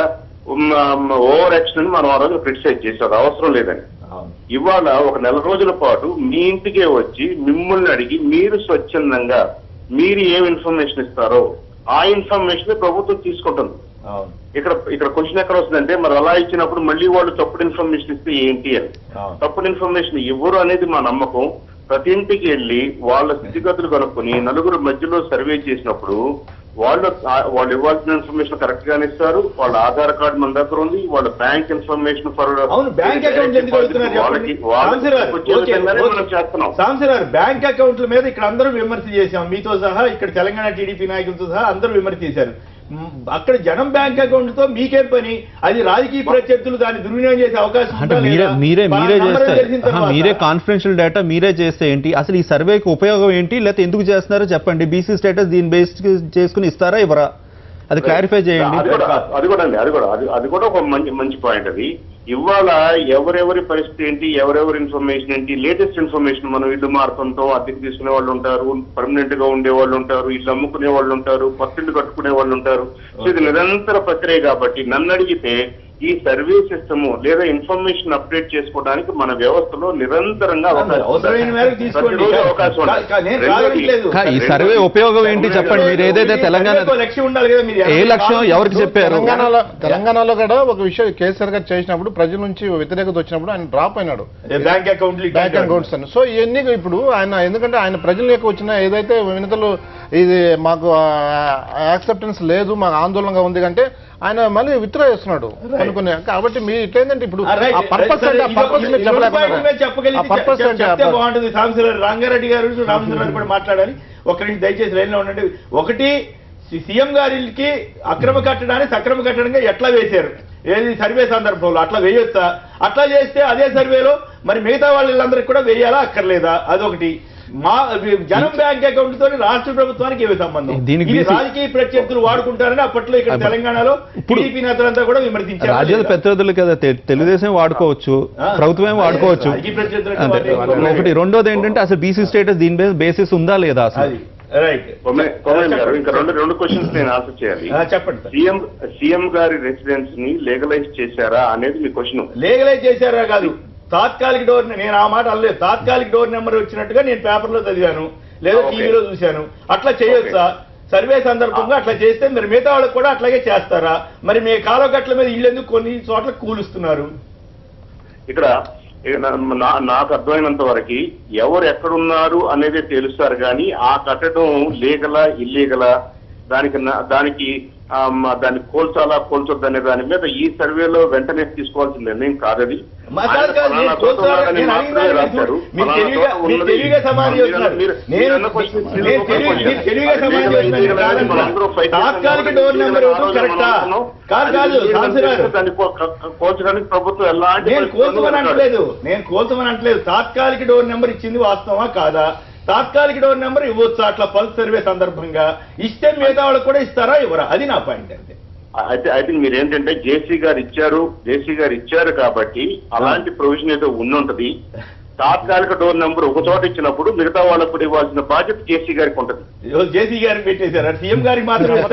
ఓవర్ యాక్షన్ అని మనం ఆ రోజు క్రిటిసైజ్ చేశారు, అవసరం లేదని. ఇవాళ ఒక 4 రోజుల పాటు మీ ఇంటికే వచ్చి మిమ్మల్ని అడిగి మీరు స్వచ్ఛందంగా మీరు ఏం ఇన్ఫర్మేషన్ ఇస్తారో ఆ ఇన్ఫర్మేషన్ ప్రభుత్వం తీసుకుంటుంది. ఇక్కడ క్వశ్చన్ ఎక్కడ వస్తుందంటే మరి అలా ఇచ్చినప్పుడు మళ్ళీ వాళ్ళు తప్పుడు ఇన్ఫర్మేషన్ ఇస్తే ఏంటి అని. తప్పుడు ఇన్ఫర్మేషన్ ఇవ్వరు అనేది మా నమ్మకం. ప్రతి ఇంటికి వెళ్ళి వాళ్ళ స్థితిగతులు కనుక్కొని నలుగురు మధ్యలో సర్వే చేసినప్పుడు వాళ్ళు ఇవ్వాల్సిన ఇన్ఫర్మేషన్ కరెక్ట్ గానే ఇస్తారు. వాళ్ళ ఆధార్ కార్డు మన దగ్గర ఉంది, వాళ్ళ బ్యాంక్ ఇన్ఫర్మేషన్ బ్యాంక్ అకౌంట్ల మీద ఇక్కడ అందరూ విమర్శ చేశాం, మీతో సహా, ఇక్కడ తెలంగాణ టీడీపీ నాయకులతో సహా అందరూ విమర్శ చేశారు. అక్కడ జనం బ్యాంక్ అకౌంట్ తో మీకేం పని? అది రాజకీయ ప్రత్యర్థులు దాన్ని దుర్వినియోగం చేసే అవకాశం అంటే మీరే కాన్ఫిడెన్షియల్ డేటా మీరే చేస్తే ఏంటి? అసలు ఈ సర్వేకి ఉపయోగం ఏంటి, లేకపోతే ఎందుకు చేస్తున్నారో చెప్పండి. బీసీ స్టేటస్ దీని బేస్ చేసుకుని ఇస్తారా ఇవ్వరా? అది క్లారిఫై చేయండి. అది కూడా ఒక మంచి పాయింట్. అది ఇవాళ ఎవరెవరి పరిస్థితి ఏంటి, ఎవరెవరి ఇన్ఫర్మేషన్ ఏంటి, లేటెస్ట్ ఇన్ఫర్మేషన్. మనం ఇల్లు మారుతుంటాం, అద్దెకి తీసుకునే వాళ్ళు ఉంటారు, పర్మనెంట్ గా ఉండే వాళ్ళు ఉంటారు, ఇల్లు అమ్ముకునే వాళ్ళు ఉంటారు, కొత్తిల్లు కట్టుకునే వాళ్ళు ఉంటారు. సో ఇది నిరంతర ప్రక్రియ కాబట్టి నన్ను అడిగితే ఈ సర్వే సిస్టమ్ లేదా ఇన్ఫర్మేషన్ అప్డేట్ చేసుకోవడానికి మన వ్యవస్థలో నిరంతరంగా ఈ సర్వే ఉపయోగం ఏంటి చెప్పండి. మీరు ఏదైతే తెలంగాణ ఏ లక్ష్యం ఎవరికి చెప్పారు? తెలంగాణలో కూడా ఒక విషయం కేసీఆర్ గారు చేసినప్పుడు ప్రజల నుంచి వ్యతిరేకత వచ్చినప్పుడు ఆయన డ్రాప్ అయినాడు బ్యాంక్ అకౌంట్స్ అని. సో ఇవన్నీ ఇప్పుడు ఆయన ఎందుకంటే ఆయన ప్రజల యొక్క వచ్చిన ఏదైతే వినతలు ఇది మాకు యాక్సెప్టెన్స్ లేదు, మాకు ఆందోళనగా ఉంది అంటే ఆయన మళ్ళీ విత్డ్రా చేస్తున్నాడు అనుకునే. కాబట్టి మీరు ఇట్లేందంటే ఇప్పుడు బాగుంటుంది. సాంబశివరావు రంగారెడ్డి గారు రామచంద్రరావు కూడా మాట్లాడాలి. ఒక్కరికి దయచేసి లైన్ లో ఉండండి. ఒకటి, సీఎం గారికి అక్రమ కట్టడాన్ని సక్రమ కట్టడంగా ఎట్లా వేశారు? ఏది సర్వే సందర్భంలో అట్లా వేయొచ్చా? అట్లా చేస్తే అదే సర్వేలో మరి మిగతా వాళ్ళందరికీ కూడా వేయాలా అక్కర్లేదా? అదొకటి. మా జనం బ్యాంక్ అకౌంట్ తో రాష్ట్ర ప్రభుత్వానికి ఏమి సంబంధం? దీనికి ఇది BC రాజకీయ ప్రత్యర్థులు వాడుకుంటారని అప్పట్లో ఇక్కడ తెలంగాణలో టీడీపీ నేతలంతా కూడా విమర్శించారు. రాజ్యాల ప్రత్యర్థులు కదా, తెలుగుదేశం వాడుకోవచ్చు, ప్రభుత్వమే వాడుకోవచ్చు. ఒకటి. రెండోది ఏంటంటే అసలు బీసీ స్టేటస్ దీని బేసిస్ ఉందా లేదా అసలు? రైట్. ఇంకా రెండు క్వశ్చన్స్ నేను ఆన్సర్ చేయాలి. చెప్పండి. సీఎం గారి రెసిడెన్స్ ని లీగలైజ్ చేశారా అనేది మీ క్వశ్చన్. లీగలైజ్ చేశారా కాదు, తాత్కాలిక డోర్, నేను ఆ మాట అనలేదు. తాత్కాలిక డోర్ నెంబర్ వచ్చినట్టుగా నేను పేపర్లో చదివాను, లేదా టీవీలో చూశాను. అట్లా చేయొచ్చా? సర్వే సందర్భంగా అట్లా చేస్తే మరి మిగతా వాళ్ళకి కూడా అట్లాగే చేస్తారా? మరి మీ కాలువగట్ల మీద ఇల్లు ఎందుకు కొన్ని చోట్ల కూలుస్తున్నారు? ఇక్కడ నాకు అర్థమైనంత వరకు ఎవరు ఎక్కడున్నారు అనేది తెలుస్తారు కానీ ఆ కట్టడం లీగలా ఇల్లీగలా దానికి దాన్ని కోల్చొద్దు అనే దాని మీద ఈ సర్వేలో వెంటనే తీసుకోవాల్సిన నిర్ణయం కాదది. దాన్ని కోల్చడానికి ప్రభుత్వం ఎలాంటి నేను కోల్చమని అంటలేదు. తాత్కాలిక డోర్ నెంబర్ ఇచ్చింది వాస్తవమా కాదా? తాత్కాలిక డోర్ నెంబర్ ఇవ్వచ్చు అట్లా పల్స్ సర్వే సందర్భంగా. ఇస్తే మిగతా వాళ్ళకి కూడా ఇస్తారా ఇవ్వరా? అది నా పాయింట్. అంతే. అయితే మీరు ఏంటంటే జేసీ గారు ఇచ్చారు కాబట్టి అలాంటి ప్రొవిజన్ ఏదో ఉండుంటది. తాత్కాలిక డోర్ నెంబర్ ఒక చోట ఇచ్చినప్పుడు మిగతా వాళ్ళకు కూడా ఇవ్వాల్సిన బాధ్యత జేసీ గారికి ఉంటుంది. జేసీ గారికి పెట్టేశారు, సీఎం గారికి మాత్రమే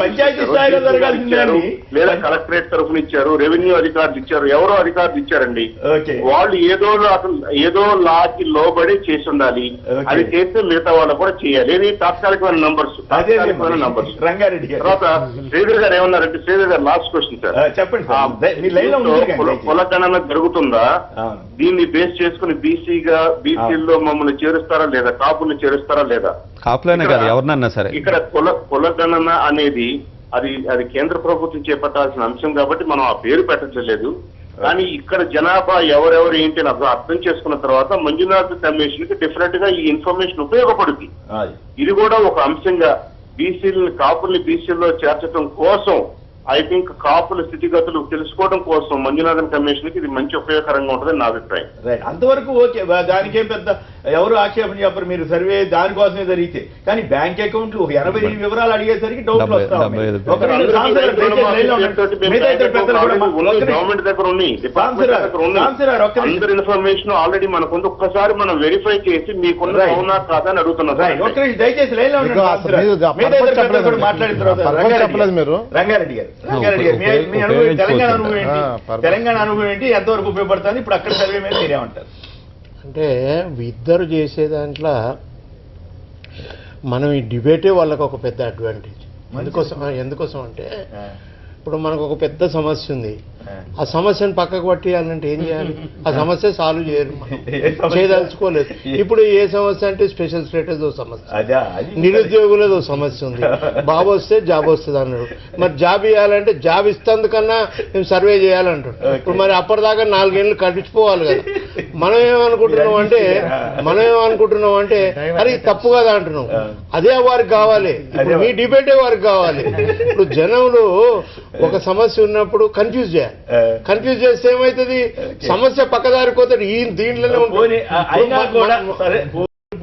పంచాయతీ స్థాయిలో జరగాల్సింది. లేదా కలెక్టరేట్ తరఫున ఇచ్చారు, రెవెన్యూ అధికారులు ఇచ్చారు, ఎవరో అధికారులు ఇచ్చారండి. వాళ్ళు ఏదో లాకి లోబడి చేసి ఉండాలి. అది చేస్తే మిగతా వాళ్ళు కూడా చేయాలి. ఇది తాత్కాలికమైన నంబర్స్. రంగారెడ్డి తర్వాత శ్రీధర్ గారు ఏమన్నారంటే, శ్రీధర్ గారు లాస్ట్ క్వశ్చన్ సార్, చెప్పండి. కులగణన జరుగుతుందా? దీన్ని బేస్ చేసుకుని బీసీలో మమ్మల్ని చేరుస్తారా లేదా, కాపుల్ని చేరుస్తారా లేదా? కాపులనే కాదు ఎవరినన్నా సరే. ఇక్కడ కులగణన అనేది అది కేంద్ర ప్రభుత్వం చేపట్టాల్సిన అంశం కాబట్టి మనం ఆ పేరు పెట్టలేదు. కానీ ఇక్కడ జనాభా ఎవరెవరు ఏంటి అని అర్థం చేసుకున్న తర్వాత మంజునాథ్ కమిషన్ కి డెఫినెట్ గా ఈ ఇన్ఫర్మేషన్ ఉపయోగపడుతుంది. ఇది కూడా ఒక అంశంగా కాపుల్ని బీసీల్లో చేర్చడం కోసం, ఐ థింక్ కాపుల స్థితిగతులు తెలుసుకోవడం కోసం మంజునాథన్ కమిషన్ కి ఇది మంచి ఉపయోగకరంగా ఉంటుందని నా అభిప్రాయం. రైట్. అంతవరకు ఓకే, దానికేం పెద్ద ఎవరు ఆక్షేపణ చెప్పరు. మీరు సర్వే దానికోసమే జరిగితే. కానీ బ్యాంక్ అకౌంట్లు 80 వివరాలు అడిగేసరికి డౌట్లు వస్తాయి. గవర్నమెంట్ దగ్గర ఉన్నాయి, అందరి ఇన్ఫర్మేషన్ ఆల్రెడీ మనకు ఒక్కసారి మనం వెరిఫై చేసి మీకున్న అవునా కాదా అని అడుగుతున్నాం. దయచేసి లైన్ లో మాట్లాడిన తర్వాత రంగారెడ్డి గారు తెలంగాణ అనుభవం ఏంటి, ఎంతవరకు ఉపయోగపడుతుంది? ఇప్పుడు అక్కడ సర్వే మీద మీరేమంటారు? అంటే ఇద్దరు చేసే దాంట్లో మనం ఈ డిబేటే వాళ్ళకు ఒక పెద్ద అడ్వాంటేజ్. ఎందుకోసం అంటే ఇప్పుడు మనకు ఒక పెద్ద సమస్య ఉంది, ఆ సమస్యను పక్కకు పట్టేయాలంటే ఏం చేయాలి? ఆ సమస్య సాల్వ్ చేయరు, చేయదలుచుకోలేదు. ఇప్పుడు ఏ సమస్య అంటే స్పెషల్ స్టేటస్ సమస్య, నిరుద్యోగులదో సమస్య ఉంది. బాబు వస్తే జాబ్ వస్తుంది అన్నాడు. మరి జాబ్ ఇవ్వాలంటే జాబ్ ఇస్తందుకన్నా మేము సర్వే చేయాలంటాడు. ఇప్పుడు మరి అప్పటిదాకా 4 ఏళ్ళు కట్టించుకోవాలి కదా. మనం ఏమనుకుంటున్నాం అంటే అది తప్పు కదా అంటున్నాం. అదే వారికి కావాలి. ఇప్పుడు మీ డిబేటే వారికి కావాలి. ఇప్పుడు జనంలో ఒక సమస్య ఉన్నప్పుడు కన్ఫ్యూజ్ చేయాలి. కన్ఫ్యూజ్ చేస్తే ఏమవుతుంది? సమస్య పక్కదారి పోతాడు. ఈ దీంట్లోనే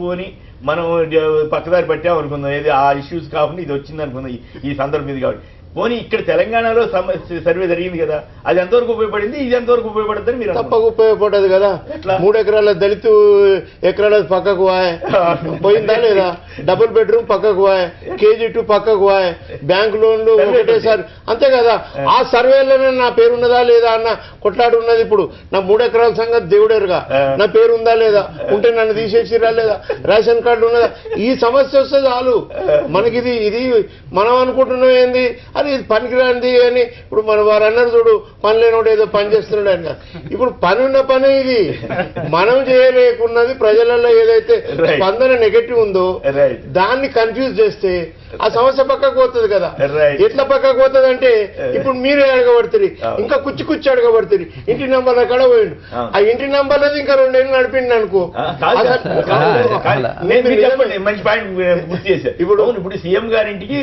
పోని మనం పక్కదారి పట్టాం అనుకుందాం, ఏది ఆ ఇష్యూస్ కాకుండా ఇది వచ్చింది అనుకుందాం, ఈ సందర్భం ఇది కాబట్టి. పోనీ ఇక్కడ తెలంగాణలో సర్వే జరిగింది కదా, అది ఎంతవరకు ఉపయోగపడింది, ఇది ఎంతవరకు ఉపయోగపడుతుంది? మీరు తప్పకు ఉపయోగపడదు కదా. 3 ఎకరాల దళితు ఎకరాల పక్కకు పోయిందా లేదా? డబుల్ బెడ్రూమ్ పక్కకు KG2 పక్కకు బ్యాంక్ లోన్లు ఒకటేసారి, అంతే కదా. ఆ సర్వేలోనే నా పేరున్నదా లేదా అన్న కొట్లాడు ఉన్నది. ఇప్పుడు నా 3 ఎకరాల సంగతి దేవుడేరుగా, నా పేరుందా లేదా, ఉంటే నన్ను తీసేసిరా లేదా, రేషన్ కార్డు ఉన్నదా, ఈ సమస్య వస్తే చాలు మనకి. ఇది మనం అనుకుంటున్నాం ఏంది, ఇది పనికిరాంది అని. ఇప్పుడు మన వారు అన్నారు చూడు, పని లేనోడు ఏదో పని చేస్తున్నాడు అని. ఇప్పుడు పని ఉన్న పని ఇది. మనం చేయలేకున్నది ప్రజలలో ఏదైతే స్పందన నెగటివ్ ఉందో దాన్ని కన్ఫ్యూజ్ చేస్తే ఆ సమస్య పక్కకు పోతుంది కదా. ఎట్లా పక్కకు పోతుంది అంటే ఇప్పుడు మీరే అడగబడుతుంది, ఇంకా కుచ్చి అడగబడుతుంది. ఇంటి నెంబర్ అక్కడ పోయిండు, ఆ ఇంటి నెంబర్ అనేది ఇంకా 2 ఏళ్ళు నడిపిండి అనుకో. మంచి పాయింట్ గుర్తు చేశారు. ఇప్పుడు సీఎం గారింటికి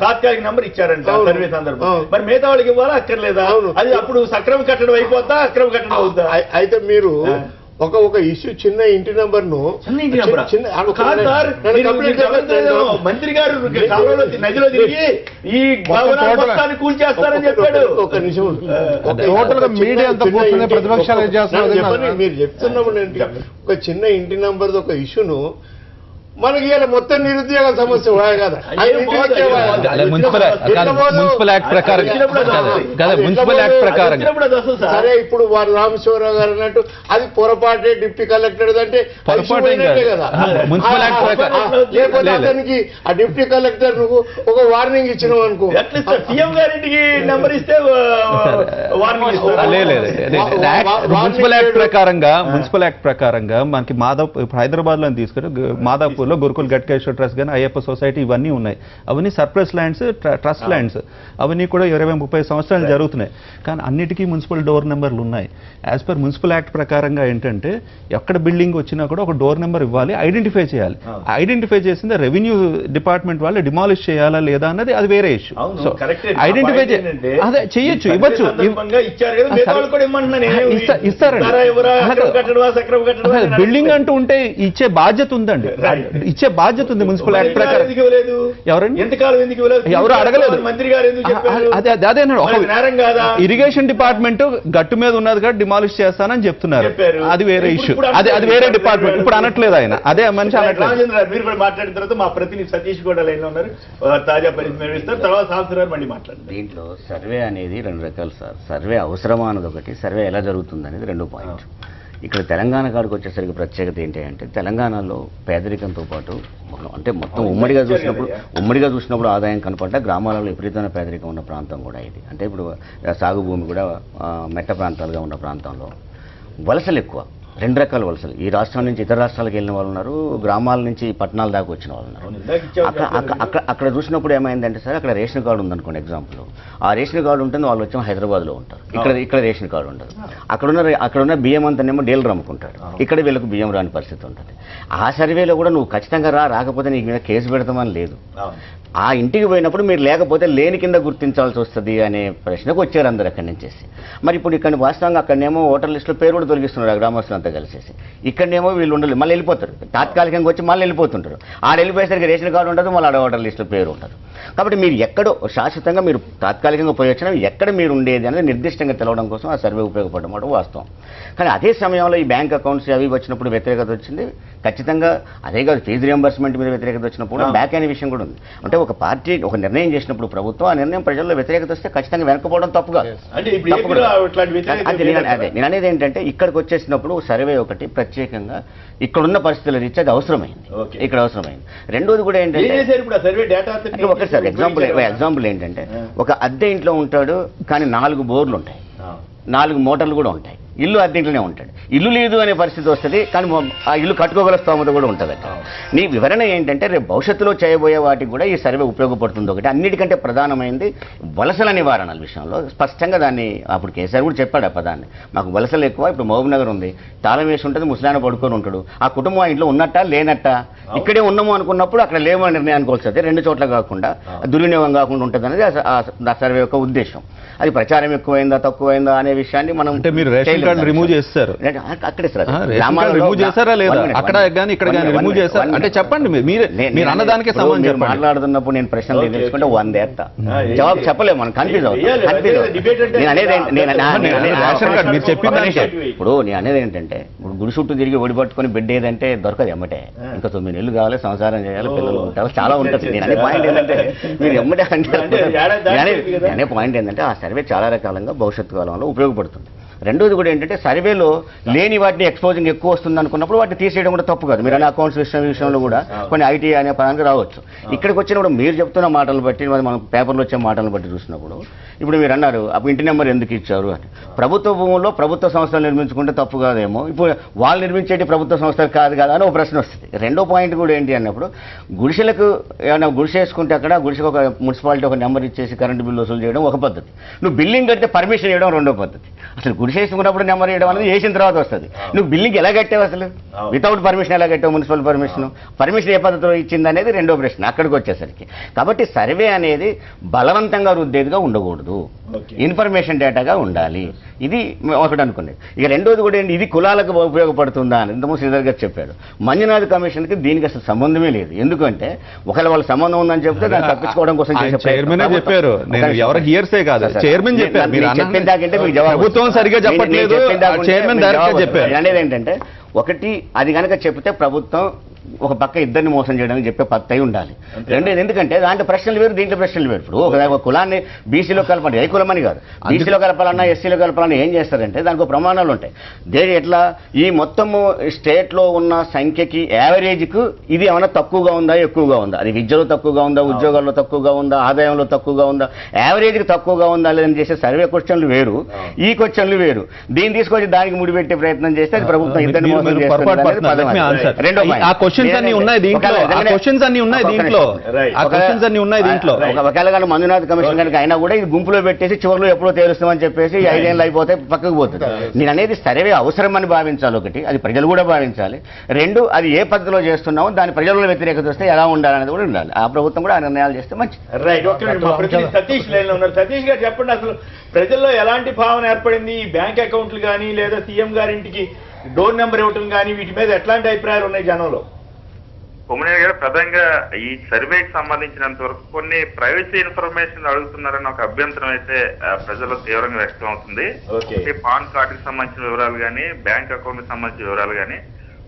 తాత్కాలిక నెంబర్ ఇచ్చారంట అవును. సర్వే సందర్భం. అవును. మరి మిగతా వాళ్ళకి ఇవ్వాలా అక్కర్లేదా? అవును. అది అప్పుడు సక్రమ కట్టడం అయిపోతా, అక్రమ కట్టడం అవుతా? అయితే మీరు ఒక ఇష్యూ చిన్న ఇంటి నెంబర్ ను మంత్రి గారు కాలంలో నదిలో తిరిగి ఈ భవనాలు మొత్తాన్ని కూల్చేస్తారని చెప్పాడు. ఒక నిమిషం టోటల్ గా మీడియా అంతా పోతుంది, ప్రతిపక్షాలు ఏం చేస్తున్నారు? మీరు చెప్తున్నప్పుడు ఏంటి, ఒక చిన్న ఇంటి నెంబర్ ఒక ఇష్యూను మనకి ఇలా మొత్తం నిరుద్యోగ సమస్య కదా. మున్సిపల్ యాక్ట్ ప్రకారం కదా, మున్సిపల్ యాక్ట్ ప్రకారం. సరే, ఇప్పుడు వారు రామశివరావు గారు అన్నట్టు అది పొరపాటే డిప్యూటీ కలెక్టర్ అంటే పొరపాటే కదా. మున్సిపల్ యాక్ట్ ప్రకారం లేకపోతే అతనికి ఆ డిప్యూటీ కలెక్టర్ నువ్వు ఒక వార్నింగ్ ఇచ్చినావు అనుకో, సీఎం గారింటికి నెంబర్ ఇస్తే మున్సిపల్ యాక్ట్ ప్రకారంగా మనకి హైదరాబాద్ లో తీసుకుని మాదాపూర్ లో గురుకుల్ గట్కేశ్వర ట్రస్ట్ కానీ అయ్యప్ప సొసైటీ ఇవన్నీ ఉన్నాయి. అవన్నీ సర్ప్లస్ ల్యాండ్స్, ట్రస్ట్ ల్యాండ్స్, అవన్నీ కూడా 20-30 సంవత్సరాలు జరుగుతున్నాయి. కానీ అన్నిటికీ మున్సిపల్ డోర్ నెంబర్లు ఉన్నాయి. యాజ్ పర్ మున్సిపల్ యాక్ట్ ప్రకారంగా ఏంటంటే ఎక్కడ బిల్డింగ్ వచ్చినా కూడా ఒక డోర్ నెంబర్ ఇవ్వాలి, ఐడెంటిఫై చేయాలి. ఐడెంటిఫై చేసింది రెవెన్యూ డిపార్ట్మెంట్ వాళ్ళు డిమాలిష్ చేయాలా లేదా అన్నది అది వేరే ఇష్యూ. సో ఐడెంటిఫై అదే చేయొచ్చు, ఇవ్వచ్చు, ఇస్తారండి. బిల్డింగ్ అంటూ ఉంటే ఇచ్చే బాధ్యత ఉందండి, ఇచ్చే బాధ్యత ఉంది మున్సిపల్ యాక్ట్ ప్రకారం. ఎవరండి ఎవరు అడగలేదు, మంత్రి గారు ఎందుకు చెప్పారు? అదే ఇరిగేషన్ డిపార్ట్మెంట్ గట్టు మీద ఉన్నది కాబట్టి డిమాలిష్ చేస్తానని చెప్తున్నారు. అది వేరే ఇష్యూ, అది వేరే డిపార్ట్మెంట్. ఇప్పుడు అనట్లేదు ఆయన, అదే మనిషి అనట్లేదు. మీరు కూడా మాట్లాడిన తర్వాత మా ప్రతినిధి సతీష్ కూడా లైన్ లో ఉన్నారు, తాజా పరిస్థితి నిర్వహిస్తారు. తర్వాత సాంసరావు మళ్ళీ మాట్లాడారు. దీంట్లో సర్వే అనేది 2 రకాలు సార్. సర్వే అవసరమా అన్నది ఒకటి, సర్వే ఎలా జరుగుతుంది అనేది 2 పాయింట్. ఇక్కడ తెలంగాణ కాడికి వచ్చేసరికి ప్రత్యేకత ఏంటి అంటే, తెలంగాణలో పేదరికంతో పాటు అంటే మొత్తం ఉమ్మడిగా చూసినప్పుడు ఆదాయం కనపడ్డ గ్రామాలలో విపరీతమైన పేదరికం ఉన్న ప్రాంతం కూడా ఇది. అంటే ఇప్పుడు సాగు భూమి కూడా మెట్ట ప్రాంతాలుగా ఉన్న ప్రాంతంలో వలసలు ఎక్కువ. 2 రకాల వలసలు. ఈ రాష్ట్రం నుంచి ఇతర రాష్ట్రాలకు వెళ్ళిన వాళ్ళు ఉన్నారు, గ్రామాల నుంచి పట్టణాల దాకా వచ్చిన వాళ్ళు ఉన్నారు. అక్కడ చూసినప్పుడు ఏమైందంటే సార్, అక్కడ రేషన్ కార్డు ఉందనుకోండి ఎగ్జాంపుల్. ఆ రేషన్ కార్డు ఉంటుంది, వాళ్ళు వచ్చి హైదరాబాద్లో ఉంటారు, ఇక్కడ రేషన్ కార్డు ఉండదు. అక్కడున్న బియ్యం అంతానేమో డీలర్ అమ్ముకుంటాడు, ఇక్కడ వీళ్ళకు బియ్యం రాని పరిస్థితి ఉంటుంది. ఆ సర్వేలో కూడా నువ్వు ఖచ్చితంగా రాకపోతే నీకు మీద కేసు పెడతామని లేదు. ఆ ఇంటికి పోయినప్పుడు మీరు లేకపోతే లేని కింద గుర్తించాల్సి వస్తుంది అనే ప్రశ్నకు వచ్చారు అందరు అక్కడి నుంచేసి. మరి ఇప్పుడు ఇక్కడ వాస్తవంగా అక్కడనేమో ఓటర్ లిస్టులో పేరు కూడా తొలగిస్తున్నారు ఆ గ్రామస్తులు అంతా కలిసేసి. ఇక్కడనేమో వీళ్ళు ఉండలేదు, మళ్ళీ వెళ్ళిపోతారు, తాత్కాలికంగా వచ్చి మళ్ళీ వెళ్ళిపోతుంటారు. ఆడ వెళ్ళిపోయేసరికి రేషన్ కార్డు ఉండదు, మళ్ళీ ఆడ ఓటర్ లిస్టులో పేరు ఉండదు. కాబట్టి మీరు ఎక్కడో శాశ్వతంగా మీరు తాత్కాలికంగా పోయి వచ్చినా ఎక్కడ మీరు ఉండేది అనేది నిర్దిష్టంగా తెలవడం కోసం ఆ సర్వే ఉపయోగపడడం మాట వాస్తవం. కానీ అదే సమయంలో ఈ బ్యాంక్ అకౌంట్స్ అవి వచ్చినప్పుడు వ్యతిరేకత వచ్చింది ఖచ్చితంగా. అదే కాదు, ఫీజు రియంబర్స్మెంట్ మీద వ్యతిరేకత వచ్చినప్పుడు బ్యాక్ అనే విషయం కూడా ఉంది. అంటే ఒక పార్టీ ఒక నిర్ణయం చేసినప్పుడు ప్రభుత్వం ఆ నిర్ణయం ప్రజల్లో వ్యతిరేకత వస్తే ఖచ్చితంగా వెనకపోవడం తప్పు కాదు. అదే నేను అనేది ఏంటంటే, ఇక్కడికి వచ్చేసినప్పుడు సర్వే ఒకటి ప్రత్యేకంగా ఇక్కడున్న పరిస్థితుల రీత్యా అది అవసరమైంది, ఇక్కడ అవసరమైంది. రెండోది కూడా ఏంటంటే, ఒకటి సార్ ఎగ్జాంపుల్ ఏంటంటే, ఒక అద్దె ఇంట్లో ఉంటాడు కానీ 4 బోర్లు ఉంటాయి, 4 మోటార్లు కూడా ఉంటాయి, ఇల్లు అద్దె ఇంట్లోనే ఉంటాడు. ఇల్లు లేదు అనే పరిస్థితి వస్తుంది, కానీ ఆ ఇల్లు కట్టుకోగల స్తోమత కూడా ఉంటుంది. నీ వివరణ ఏంటంటే, రేపు భవిష్యత్తులో చేయబోయే వాటికి కూడా ఈ సర్వే ఉపయోగపడుతుంది. ఒకటి అన్నిటికంటే ప్రధానమైంది వలసల నివారణల విషయంలో స్పష్టంగా దాన్ని అప్పుడు కేసీఆర్ కూడా చెప్పాడు ఆ పదాన్ని. మాకు వలసలు ఎక్కువ, ఇప్పుడు మహబూబ్ నగర్ ఉంది, తాళం వేసి ఉంటుంది, ముసలాయన పడుకొని ఉంటాడు, ఆ కుటుంబం ఇంట్లో ఉన్నట్టా లేనట్టా, ఇక్కడే ఉన్నాము అనుకున్నప్పుడు అక్కడ లేమని నిర్ణయానికి వస్తుంది. 2 చోట్ల కాకుండా దుర్వినియోగం కాకుండా ఉంటుంది అనేది ఆ సర్వే యొక్క ఉద్దేశం. అది ప్రచారం ఎక్కువైందా తక్కువైందా అనే విషయాన్ని మనం రిమూవ్ చేస్తారు. అక్కడే సార్ రిమూవ్ చేస్తారా లేదా, అక్కడ కానీ ఇక్కడ కానీ రిమూవ్ చేస్తారు అంటే చెప్పండి. మీరు అన్నదానికి సమాధానం మాట్లాడుతున్నప్పుడు నేను ప్రశ్నలు తెలుసుకుంటే 100 ఏస్తా, జవాబు చెప్పలేము, మనం కన్ఫ్యూజ్ అవుతాం. మీరు చెప్పింది ఇప్పుడు నేను అనేది ఏంటంటే, ఇప్పుడు గుడి చుట్టూ తిరిగి ఒడి పట్టుకొని బిడ్డ ఏదంటే దొరకదు ఎమ్మటే. ఇంకా 9 నెలలు కావాలి, సంసారం చేయాలి, పిల్లలు ఉంటారు, చాలా ఉంటుంది. నేను అనే పాయింట్ ఏంటంటే, మీరు ఎమ్మటే అంటే అనే పాయింట్ ఏంటంటే, ఆ సర్వే చాలా రకాలంగా భవిష్యత్తు కాలంలో ఉపయోగపడుతుంది. రెండోది కూడా ఏంటంటే, సర్వేలో లేని వాటిని ఎక్స్పోజింగ్ ఎక్కువ వస్తుంది అనుకున్నప్పుడు వాటిని తీసేయడం కూడా తప్పు కాదు. మీరు అనే అకౌంట్స్ విషయంలో కూడా కొన్ని ఐటీ అనే పరంగా రావచ్చు. ఇక్కడికి వచ్చినప్పుడు మీరు చెప్తున్న మాటలు బట్టి, మనం పేపర్లో వచ్చే మాటలను బట్టి చూసినప్పుడు, ఇప్పుడు మీరు అన్నారు అప్పుడు ఇంటి నెంబర్ ఎందుకు ఇచ్చారు అని. ప్రభుత్వ భూముల్లో ప్రభుత్వ సంస్థలు నిర్మించుకుంటే తప్పు కాదేమో, ఇప్పుడు వాళ్ళు నిర్మించేటి ప్రభుత్వ సంస్థలు కాదు కదా అని ఒక ప్రశ్న వస్తుంది. రెండో పాయింట్ కూడా ఏంటి అన్నప్పుడు, గుడిసెలకు ఏమైనా గుడిసె వేసుకుంటే అక్కడ గుడిసెకు ఒక మున్సిపాలిటీ ఒక నెంబర్ ఇచ్చేసి కరెంటు బిల్లు వసూలు చేయడం ఒక పద్ధతి, నువ్వు బిల్డింగ్ కడితే పర్మిషన్ ఇవ్వడం రెండో పద్ధతి. అసలు మూసేసుకున్నప్పుడు నెంబర్ వేయడం అనేది వేసిన తర్వాత వస్తుంది. నువ్వు బిల్డింగ్ ఎలా కట్టావు అసలు? వితౌట్ పర్మిషన్ ఎలా కట్టావు? మున్సిపల్ పర్మిషన్ ఏ పద్ధతిలో ఇచ్చింది అనేది రెండో ప్రశ్న అక్కడికి వచ్చేసరికి. కాబట్టి సర్వే అనేది బలవంతంగా రుద్దేదిగా ఉండకూడదు, ఇన్ఫర్మేషన్ డేటాగా ఉండాలి. ఇది ఒకటి అనుకునేది. ఇక రెండోది కూడా ఏంటి, ఇది కులాలకు ఉపయోగపడుతుందా అని ఇంతకుముందు శ్రీధర్ గారు చెప్పాడు. మంజునాథ్ కమిషన్కి దీనికి అసలు సంబంధమే లేదు. ఎందుకంటే ఒకవేళ వాళ్ళ సంబంధం ఉందని చెప్తే దాన్ని తప్పించుకోవడం కోసం చైర్మన్ చెప్పారు. ఎవరు హియర్సే కాదు, చైర్మన్ చెప్పారు. చెప్పిన దాకంటే మీకు జవాబు ప్రభుత్వం సరిగ్గా చెప్పట్లేదు, చైర్మన్ చెప్పారు. అనేది ఏంటంటే, ఒకటి అది కనుక చెప్తే ప్రభుత్వం ఒక పక్క ఇద్దరిని మోసం చేయడానికి చెప్పే పద్ధతి ఉండాలి. రెండేది ఎందుకంటే దాంట్లో ప్రశ్నలు వేరు, దీంట్లో ప్రశ్నలు వేరు. ఇప్పుడు ఒక కులాన్ని బీసీలో కలపాలి, ఏ కులం అని కాదు, బీసీలో కలపాలన్నా ఎస్సీలో కలపాలన్నా ఏం చేస్తారంటే దానికి ప్రమాణాలు ఉంటాయి. ఎట్లా ఈ మొత్తము స్టేట్లో ఉన్న సంఖ్యకి యావరేజ్కు ఇది ఏమైనా తక్కువగా ఉందా ఎక్కువగా ఉందా, అది విద్యలో తక్కువగా ఉందా, ఉద్యోగాల్లో తక్కువగా ఉందా, ఆదాయంలో తక్కువగా ఉందా, యావరేజ్కి తక్కువగా ఉందా లేదని చేసే సర్వే క్వశ్చన్లు వేరు, ఈ క్వశ్చన్లు వేరు. దీన్ని తీసుకొచ్చి దానికి ముడిపెట్టే ప్రయత్నం చేస్తే అది ప్రభుత్వం ఇద్దరిని మోసం చేస్తుంది. రెండో ఒకవేళ మంజునాథ్ కమిషన్ కనుక అయినా కూడా ఇది గుంపులో పెట్టేసి చివరిలో ఎప్పుడో తేలుస్తామని చెప్పేసి 5 ఏళ్ళు అయిపోతే పక్కకు పోతుంది. నేను అనేది సర్వే అవసరమని భావించాలి. ఒకటి, అది ప్రజలు కూడా భావించాలి. రెండు, అది ఏ పద్ధతిలో చేస్తున్నామో దాని ప్రజల్లో వ్యతిరేకత వస్తే ఎలా ఉండాలనేది కూడా ఉండాలి. ఆ ప్రభుత్వం కూడా ఆ నిర్ణయాలు చేస్తే మంచిది. సతీష్ లైన్ లో ఉన్నారు. సతీష్ గారు చెప్పండి, అసలు ప్రజల్లో ఎలాంటి భావన ఏర్పడింది? ఈ బ్యాంక్ అకౌంట్లు కానీ లేదా సీఎం గారింటికి డోర్ నెంబర్ ఇవ్వటం కానీ వీటి మీద ఎట్లాంటి అభిప్రాయాలు ఉన్నాయి జనంలో? కొమ్మినేని గారు, ప్రధానంగా ఈ సర్వేకి సంబంధించినంత వరకు కొన్ని ప్రైవసీ ఇన్ఫర్మేషన్ అడుగుతున్నారని ఒక అభ్యంతరం అయితే ప్రజల్లో తీవ్రంగా వ్యక్తం అవుతుంది. పాన్ కార్డుకి సంబంధించిన వివరాలు కానీ, బ్యాంక్ అకౌంట్ కి సంబంధించిన వివరాలు కానీ,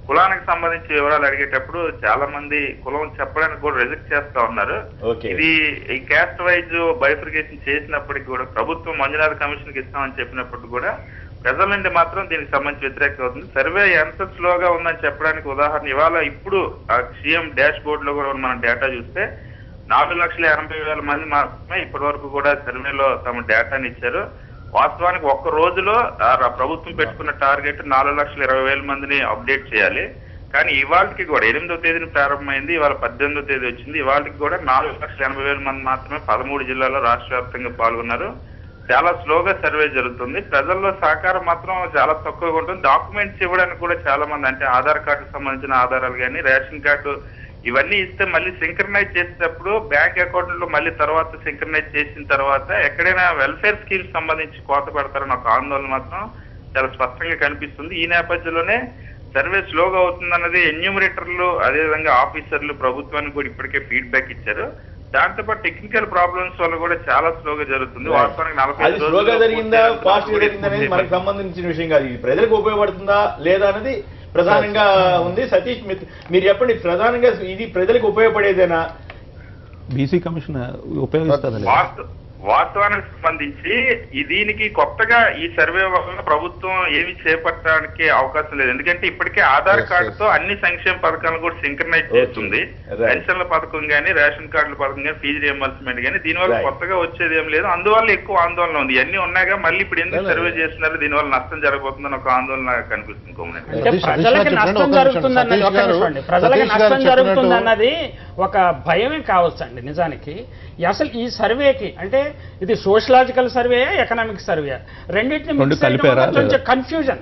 కులానికి సంబంధించిన వివరాలు అడిగేటప్పుడు చాలా మంది కులం చెప్పడానికి కూడా రిజెక్ట్ చేస్తా ఉన్నారు. ఇది ఈ క్యాస్ట్ వైజ్ బైఫర్కేషన్ చేసినప్పటికీ కూడా ప్రభుత్వం మంజునాథ్ కమిషన్ కి ఇస్తామని చెప్పినప్పుడు కూడా ప్రజల నుండి మాత్రం దీనికి సంబంధించి వ్యతిరేకత అవుతుంది. సర్వే ఎంత స్లోగా ఉందని చెప్పడానికి ఉదాహరణ ఇవాళ ఇప్పుడు సీఎం డాష్ బోర్డ్ లో కూడా మనం డేటా చూస్తే 4,80,000 మంది మాత్రమే ఇప్పటి వరకు కూడా సర్వేలో తమ డేటాని ఇచ్చారు. వాస్తవానికి ఒక్క రోజులో ప్రభుత్వం పెట్టుకున్న టార్గెట్ 4,20,000 మందిని అప్డేట్ చేయాలి. కానీ ఇవాళకి కూడా 8వ తేదీని ప్రారంభమైంది, ఇవాళ 18వ తేదీ వచ్చింది. ఇవాళకి కూడా 4,80,000 మంది మాత్రమే 13 జిల్లాల్లో రాష్ట్ర వ్యాప్తంగా పాల్గొన్నారు. చాలా స్లోగా సర్వే జరుగుతుంది. ప్రజల్లో సహకారం మాత్రం చాలా తక్కువగా ఉంటుంది. డాక్యుమెంట్స్ ఇవ్వడానికి కూడా చాలా మంది, అంటే ఆధార్ కార్డుకు సంబంధించిన ఆధారాలు కానీ, రేషన్ కార్డు ఇవన్నీ ఇస్తే మళ్ళీ సింక్రనైజ్ చేసేటప్పుడు బ్యాంక్ అకౌంట్లో మళ్ళీ తర్వాత సింక్రనైజ్ చేసిన తర్వాత ఎక్కడైనా వెల్ఫేర్ స్కీమ్స్ సంబంధించి కోత పెడతారని ఒక ఆందోళన మాత్రం చాలా స్పష్టంగా కనిపిస్తుంది. ఈ నేపథ్యంలోనే సర్వే స్లోగా అవుతుందన్నది ఎన్యూమరేటర్లు, అదేవిధంగా ఆఫీసర్లు ప్రభుత్వానికి కూడా ఇప్పటికే ఫీడ్బ్యాక్ ఇచ్చారు. దాంతోపాటు టెక్నికల్ ప్రాబ్లమ్స్ వల్ల కూడా చాలా స్లోగా జరుగుతుంది. వాస్తవానికి 45 స్లోగా జరిగిందా ఫాస్ట్ గా జరిగిందా అనేది మనకు సంబంధించిన విషయం కాదు. ఇది ప్రజలకు ఉపయోగపడుతుందా లేదా అనేది ప్రధానంగా ఉంది. సతీష్ మీరు చెప్పండి, ప్రధానంగా ఇది ప్రజలకు ఉపయోగపడేదేనా? బీసీ కమిషన్ ఉపయోగిస్తుంది. వాస్తవానికి సంబంధించి దీనికి కొత్తగా ఈ సర్వే వల్ల ప్రభుత్వం ఏమి చేపట్టడానికి అవకాశం లేదు. ఎందుకంటే ఇప్పటికే ఆధార్ కార్డుతో అన్ని సంక్షేమ పథకాలను కూడా సింక్రనైజ్ చేస్తుంది. పెన్షన్ల పథకం కానీ, రేషన్ కార్డుల పథకం కానీ, ఫీజు రియంబర్స్మెంట్ కానీ, దీనివల్ల కొత్తగా వచ్చేది ఏం లేదు. అందువల్ల ఎక్కువ ఆందోళన ఉంది. ఇవన్నీ ఉన్నాయిగా మళ్ళీ ఇప్పుడు ఎందుకు సర్వే చేస్తున్నారు, దీనివల్ల నష్టం జరగబోతుందని ఒక ఆందోళన కనిపిస్తుంది. ప్రజలకి నష్టం జరుగుతుందన్నది ఒక భయమే కావచ్చండి. నిజానికి అసలు ఈ సర్వేకి అంటే ఇది సోషలాజికల్ సర్వే, ఎకనామిక్ సర్వే, రెండింటిని కొంచెం కన్ఫ్యూజన్.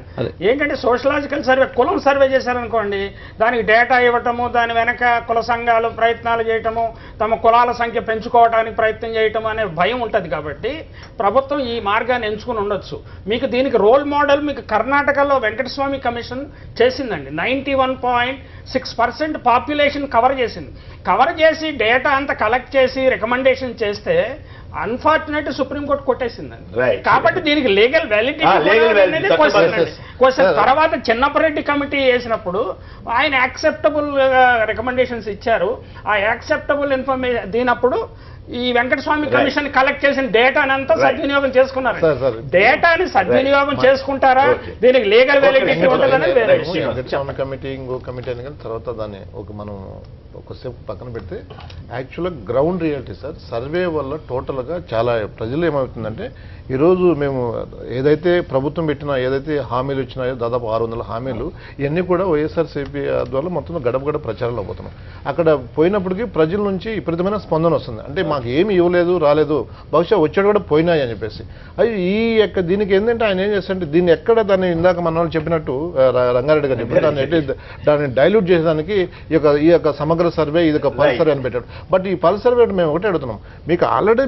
ఏంటంటే సోషలాజికల్ సర్వే కులం సర్వే చేశారనుకోండి, దానికి డేటా ఇవ్వటము, దాని వెనక కుల సంఘాలు ప్రయత్నాలు చేయటము, తమ కులాల సంఖ్య పెంచుకోవడానికి ప్రయత్నం చేయటం అనే భయం ఉంటుంది. కాబట్టి ప్రభుత్వం ఈ మార్గాన్ని ఎంచుకుని ఉండొచ్చు. మీకు దీనికి రోల్ మోడల్ మీకు కర్ణాటకలో వెంకటస్వామి కమిషన్ చేసిందండి. 91.6% పాపులేషన్ కవర్ చేసింది. కవర్ చేసి డేటా అంతా కలెక్ట్ చేసి రికమెండేషన్ చేస్తే అన్ఫార్చునేట్ సుప్రీంకోర్టు కొట్టేసిందండి. కాబట్టి దీనికి లీగల్ వ్యాలిడిటీ క్వశ్చన్. తర్వాత చిన్నపరెడ్డి కమిటీ వేసినప్పుడు ఆయన యాక్సెప్టబుల్ రికమెండేషన్స్ ఇచ్చారు. ఆ యాక్సెప్టబుల్ ఇన్ఫర్మేషన్ దీనప్పుడు ఈ వెంకటస్వామి కమిషన్ కలెక్ట్ చేసిన డేటాని అంతా సద్వినియోగం చేసుకున్నారు. డేటాని సద్వినియోగం చేసుకుంటారా, దీనికి లీగల్ వ్యాలిడిటీ ఉంటుందని వేరే కమిటీ ఇంకో కమిటీ అని కానీ తర్వాత దాన్ని మనం ఒకసేపు పక్కన పెడితే యాక్చువల్గా గ్రౌండ్ రియాలిటీ సార్, సర్వే వల్ల టోటల్గా చాలా ప్రజలు ఏమవుతుందంటే ఈరోజు మేము ఏదైతే ప్రభుత్వం పెట్టినా ఏదైతే హామీలు ఇచ్చినాయో దాదాపు 600 హామీలు ఇవన్నీ కూడా వైఎస్ఆర్సీపీ ద్వారా మొత్తం గడప గడప ప్రచారంలో పోతున్నాం. అక్కడ పోయినప్పటికీ ప్రజల నుంచి విపరీతమైన స్పందన వస్తుంది. అంటే మాకు ఏమి ఇవ్వలేదు రాలేదు, బహుశా వచ్చాడు కూడా పోయినాయి అని చెప్పేసి. అది ఈ యొక్క దీనికి ఏంటంటే ఆయన ఏం చేస్తారంటే దీన్ని ఎక్కడ దాన్ని ఇందాక మన వాళ్ళు చెప్పినట్టు రంగారెడ్డి గారు చెప్పారు దాన్ని డైల్యూట్ చేసేదానికి ఈ యొక్క సమగ్ర సర్వే ఇది ఒక పల్స్ సర్వే అని పెట్టాడు. బట్ ఈ పల్స్ సర్వే మేము ఒకటే అడుగుతున్నాం, మీకు ఆల్రెడీ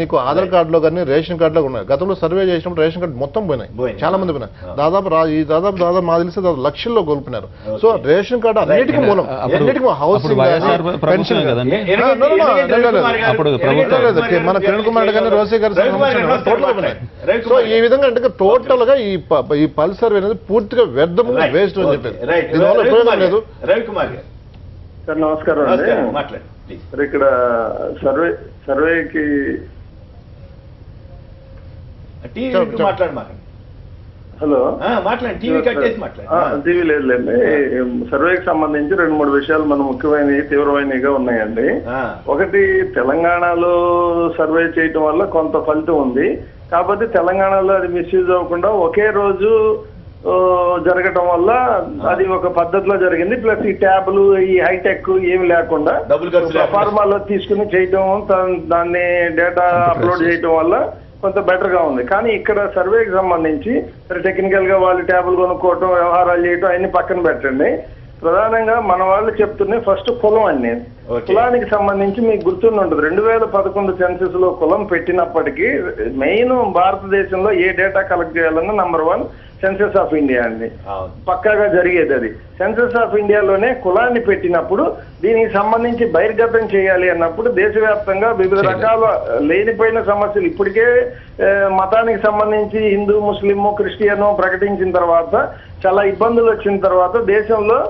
నీకు ఆధార్ కార్డులో కానీ రేషన్ కార్డులో ఉన్నాయి. గతంలో సర్వే చేసినప్పుడు రేషన్ కార్డు మొత్తం పోయినాయి, చాలా మంది పోయినాయి. దాదాపు మా తెలిసి లక్షల్లో కోల్పోయినారు. సో రేషన్ కార్డు అన్నిటికీ మూలం, హౌసింగ్ పెన్షన్ మన కిరణ్ కుమార్ గారిని రోసే గారి సో ఈ విధంగా అంటే టోటల్ గా ఈ పల్స్ సర్వే అనేది పూర్తిగా వ్యర్థము వేస్ట్ అని చెప్పేది. దీనివల్ల ఉపయోగం లేదు. రవికుమార్ గారు సార్ నమస్కారం అండి. సార్ ఇక్కడ సర్వేకి హలో టీవీ లేదులేండి. సర్వేకి సంబంధించి 2-3 విషయాలు మన ముఖ్యమైనవి తీవ్రమైనవిగా ఉన్నాయండి. ఒకటి, తెలంగాణలో సర్వే చేయటం వల్ల కొంత ఫలితం ఉంది, కాకపోతే తెలంగాణలో అది మిస్యూజ్ అవ్వకుండా ఒకే రోజు జరగటం వల్ల అది ఒక పద్ధతిలో జరిగింది. ప్లస్ ఈ ట్యాబ్లు ఈ హైటెక్ ఏమి లేకుండా ఫార్మాలో తీసుకుని చేయటం, దాన్ని డేటా అప్లోడ్ చేయటం వల్ల కొంత బెటర్ గా ఉంది. కానీ ఇక్కడ సర్వేకి సంబంధించి టెక్నికల్ గా వాళ్ళు ట్యాబ్లు కొనుక్కోవటం, వ్యవహారాలు చేయటం అన్ని పక్కన పెట్టండి. ప్రధానంగా మన వాళ్ళు చెప్తున్నాయి ఫస్ట్ కులం అండి. కులానికి సంబంధించి మీకు గుర్తుండి ఉంటుంది, 2011 సెన్సెస్ లో కులం పెట్టినప్పటికీ మెయిన్ భారతదేశంలో ఏ డేటా కలెక్ట్ చేయాలన్నా #1 సెన్సెస్ ఆఫ్ ఇండియా అండి. పక్కాగా జరిగేది అది. సెన్సెస్ ఆఫ్ ఇండియాలోనే కులాన్ని పెట్టినప్పుడు దీనికి సంబంధించి బహిర్గతం చేయాలి అన్నప్పుడు దేశవ్యాప్తంగా వివిధ రకాల లేనిపోయిన సమస్యలు ఇప్పటికే మతానికి సంబంధించి హిందూ, ముస్లిం, క్రిస్టియన్ ప్రకటించిన తర్వాత చాలా ఇబ్బందులు వచ్చిన తర్వాత దేశంలో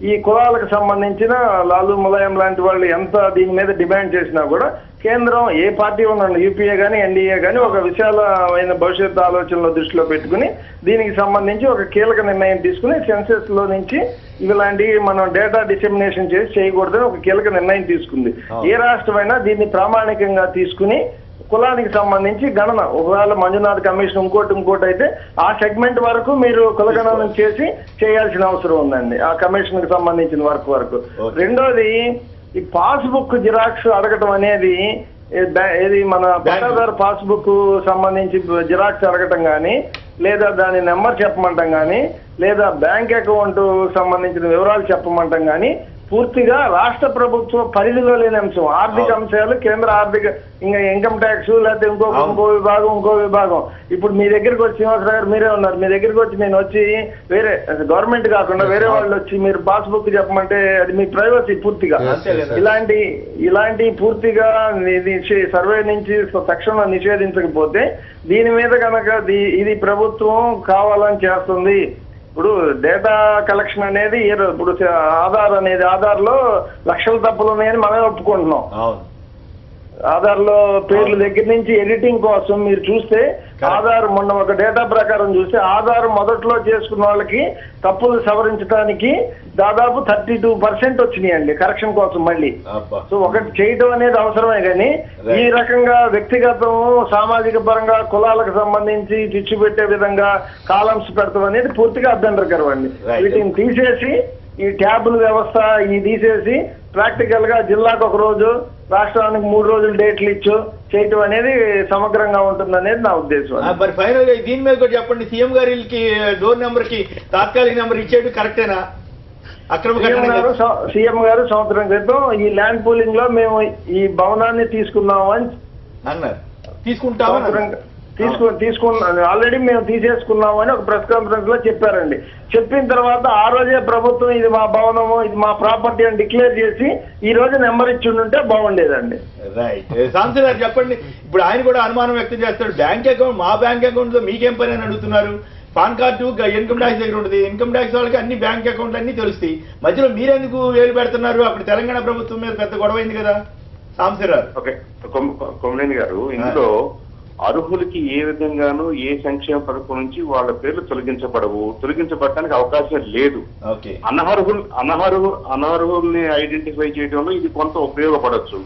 ఈ కులాలకు సంబంధించిన లాలు ములాయం లాంటి వాళ్ళు ఎంత దీని మీద డిమాండ్ చేసినా కూడా కేంద్రం ఏ పార్టీ ఉన్నాడు, యూపీఏ కానీ ఎన్డీఏ కానీ ఒక విశాలమైన భవిష్యత్తు ఆలోచనలో దృష్టిలో పెట్టుకుని దీనికి సంబంధించి ఒక కీలక నిర్ణయం తీసుకుని సెన్సెస్ లో నుంచి ఇలాంటి మనం డేటా డిసెమినేషన్ చేసి చేయకూడదని ఒక కీలక నిర్ణయం తీసుకుంది. ఏ రాష్ట్రమైనా దీన్ని ప్రామాణికంగా తీసుకుని కులానికి సంబంధించి గణన, ఒకవేళ మంజునాథ్ కమిషన్ ఇంకోటి అయితే ఆ సెగ్మెంట్ వరకు మీరు కులగణన చేసి చేయాల్సిన అవసరం ఉందండి, ఆ కమిషన్ కి సంబంధించిన వరకు. రెండోది, ఈ పాస్బుక్ జిరాక్స్ అడగటం అనేది ఏది మన పట్టాదారు పాస్బుక్ సంబంధించి జిరాక్స్ అడగటం కానీ, లేదా దాని నెంబర్ చెప్పమంటాం కానీ, లేదా బ్యాంక్ అకౌంట్ సంబంధించిన వివరాలు చెప్పమంటాం కానీ పూర్తిగా రాష్ట్ర ప్రభుత్వ పరిధిలో లేని అంశం. ఆర్థిక అంశాలు కేంద్ర ఆర్థిక ఇంకా ఇన్కమ్ ట్యాక్స్ లేకపోతే ఇంకో విభాగం. ఇప్పుడు మీ దగ్గరికి వచ్చి శ్రీనివాసరావు గారు మీరే ఉన్నారు, మీ దగ్గరికి వచ్చి నేను వచ్చి వేరే గవర్నమెంట్ కాకుండా వేరే వాళ్ళు వచ్చి మీరు పాస్బుక్ చెప్పమంటే అది మీ ప్రైవసీ పూర్తిగా. ఇలాంటి పూర్తిగా సర్వే నుంచి తక్షణం నిషేధించకపోతే దీని మీద కనుక ఇది ప్రభుత్వం కావాలని చేస్తుంది. ఇప్పుడు డేటా కలెక్షన్ అనేది ఇప్పుడు ఆధార్ లో లక్షల తప్పులు ఉన్నాయని మనమే ఒప్పుకుంటున్నాం. ఆధార్ లో పేర్ల దగ్గర నుంచి ఎడిటింగ్ కోసం మీరు చూస్తే ఆధార్ మొన్న ఒక డేటా ప్రకారం చూస్తే ఆధార్ మొదట్లో చేసుకున్న వాళ్ళకి తప్పులు సవరించడానికి దాదాపు 32% వచ్చినాయండి కరెక్షన్ కోసం మళ్ళీ. సో ఒకటి చేయడం అనేది అవసరమే కానీ ఈ రకంగా వ్యక్తిగతం సామాజిక పరంగా కులాలకు సంబంధించి చిచ్చు పెట్టే విధంగా కాలమ్స్ పెడతాం అనేది పూర్తిగా అభ్యంతరకరం అండి. వీటిని తీసేసి ఈ ట్యాబుల వ్యవస్థ తీసేసి ప్రాక్టికల్ గా జిల్లాకు 1 రోజు, రాష్ట్రానికి 3 రోజులు డేట్లు ఇచ్చు చేయటం అనేది సమగ్రంగా ఉంటుంది అనేది నా ఉద్దేశం. మరి ఫైనల్ గా దీని మీద కూడా చెప్పండి, సీఎం గారికి డోర్ నెంబర్ కి తాత్కాలిక నెంబర్ ఇచ్చేది కరెక్టేనా? సీఎం గారు సంవత్సరం క్రితం ఈ ల్యాండ్ పూలింగ్ లో మేము ఈ భవనాన్ని తీసుకున్నాము అని అన్నారు. తీసుకుంటామని ఆల్రెడీ మేము తీసేసుకున్నాము అని ఒక ప్రెస్ కాన్ఫరెన్స్ లో చెప్పారండి. చెప్పిన తర్వాత ఆ రోజే ప్రభుత్వం ఇది మా భవనము, ఇది మా ప్రాపర్టీ అని డిక్లేర్ చేసి ఈ రోజు నెంబర్ ఇచ్చిండుంటే బాగుండేదండి. రైట్, సాంసీ గారు చెప్పండి. ఇప్పుడు ఆయన కూడా అనుమానం వ్యక్తం చేస్తాడు, బ్యాంక్ అకౌంట్ మా బ్యాంక్ అకౌంట్ లో మీకేం పని అని అడుగుతున్నారు. పాన్ కార్డు ఇన్కమ్ ట్యాక్స్ దగ్గర ఉంటుంది, ఇన్కమ్ ట్యాక్స్ వాళ్ళకి అన్ని బ్యాంక్ అకౌంట్లు అన్ని తెలుస్తాయి, మధ్యలో మీరెందుకు వేలు పెడుతున్నారు? అప్పుడు తెలంగాణ ప్రభుత్వం మీద పెద్ద గొడవ అయింది కదా సాంసీ గారు. ఓకే, కొమరేని గారు, ఇందులో అర్హులకి ఏ విధంగానూ ఏ సంక్షేమ పథకం నుంచి వాళ్ళ పేర్లు తొలగించబడటానికి అవకాశం లేదు. అనర్హుల్ని ఐడెంటిఫై చేయడంలో ఇది కొంత ఉపయోగపడచ్చు.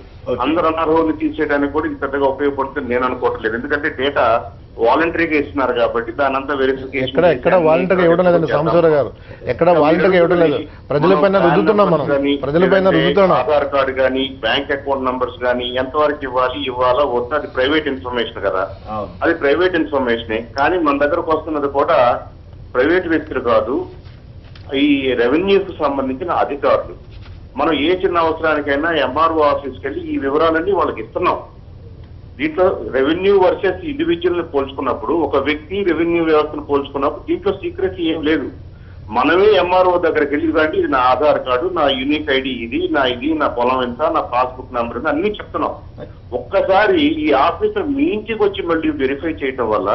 అందరు అనర్హుల్ని తీసేయడానికి కూడా ఇది పెద్దగా ఉపయోగపడుతుంది నేను అనుకోవట్లేదు. ఎందుకంటే డేటా వాలంటరీగా ఇస్తున్నారు కాబట్టి దాని అంతా వెరిఫికేషన్ ఎక్కడ వాలంటీర్గా ఇవ్వడం లేదండి సాంబశివరావు గారు, ఎక్కడ వాలంటీర్గా ఇవ్వడం లేదు. ప్రజలపైన రుద్దుతున్నాం మనం, ప్రజలపైన రుద్దుతున్నాం. ఆధార్ కార్డు కానీ బ్యాంక్ అకౌంట్ నంబర్స్ కానీ ఎంతవరకు ఇవ్వాలా వద్దు, అది ప్రైవేట్ ఇన్ఫర్మేషన్ కదా, అది ప్రైవేట్ ఇన్ఫర్మేషనే. కానీ మన దగ్గరకు వస్తున్నది కూడా ప్రైవేట్ వ్యక్తులు కాదు, ఈ రెవెన్యూకి సంబంధించిన అధికారులు. మనం ఏ చిన్న అవసరానికైనా ఎంఆర్ఓ ఆఫీస్కి వెళ్ళి ఈ వివరాలన్నీ వాళ్ళకి ఇస్తున్నాం. దీంట్లో రెవెన్యూ వర్సెస్ ఇండివిజువల్ పోల్చుకున్నప్పుడు, ఒక వ్యక్తి రెవెన్యూ వ్యవస్థను పోల్చుకున్నప్పుడు దీంట్లో సీక్రెసీ ఏం లేదు. మనమే ఎంఆర్ఓ దగ్గరికి వెళ్ళి ఇవ్వండి, ఇది నా ఆధార్ కార్డు, నా యూనిక్ ఐడి ఇది, నా పొలం ఎంత, నా పాస్బుక్ నెంబర్ ఎంత అన్ని చెప్తున్నాం. ఒక్కసారి ఈ ఆఫీసర్ మీ ఇంటికి వచ్చి మళ్ళీ వెరిఫై చేయటం వల్ల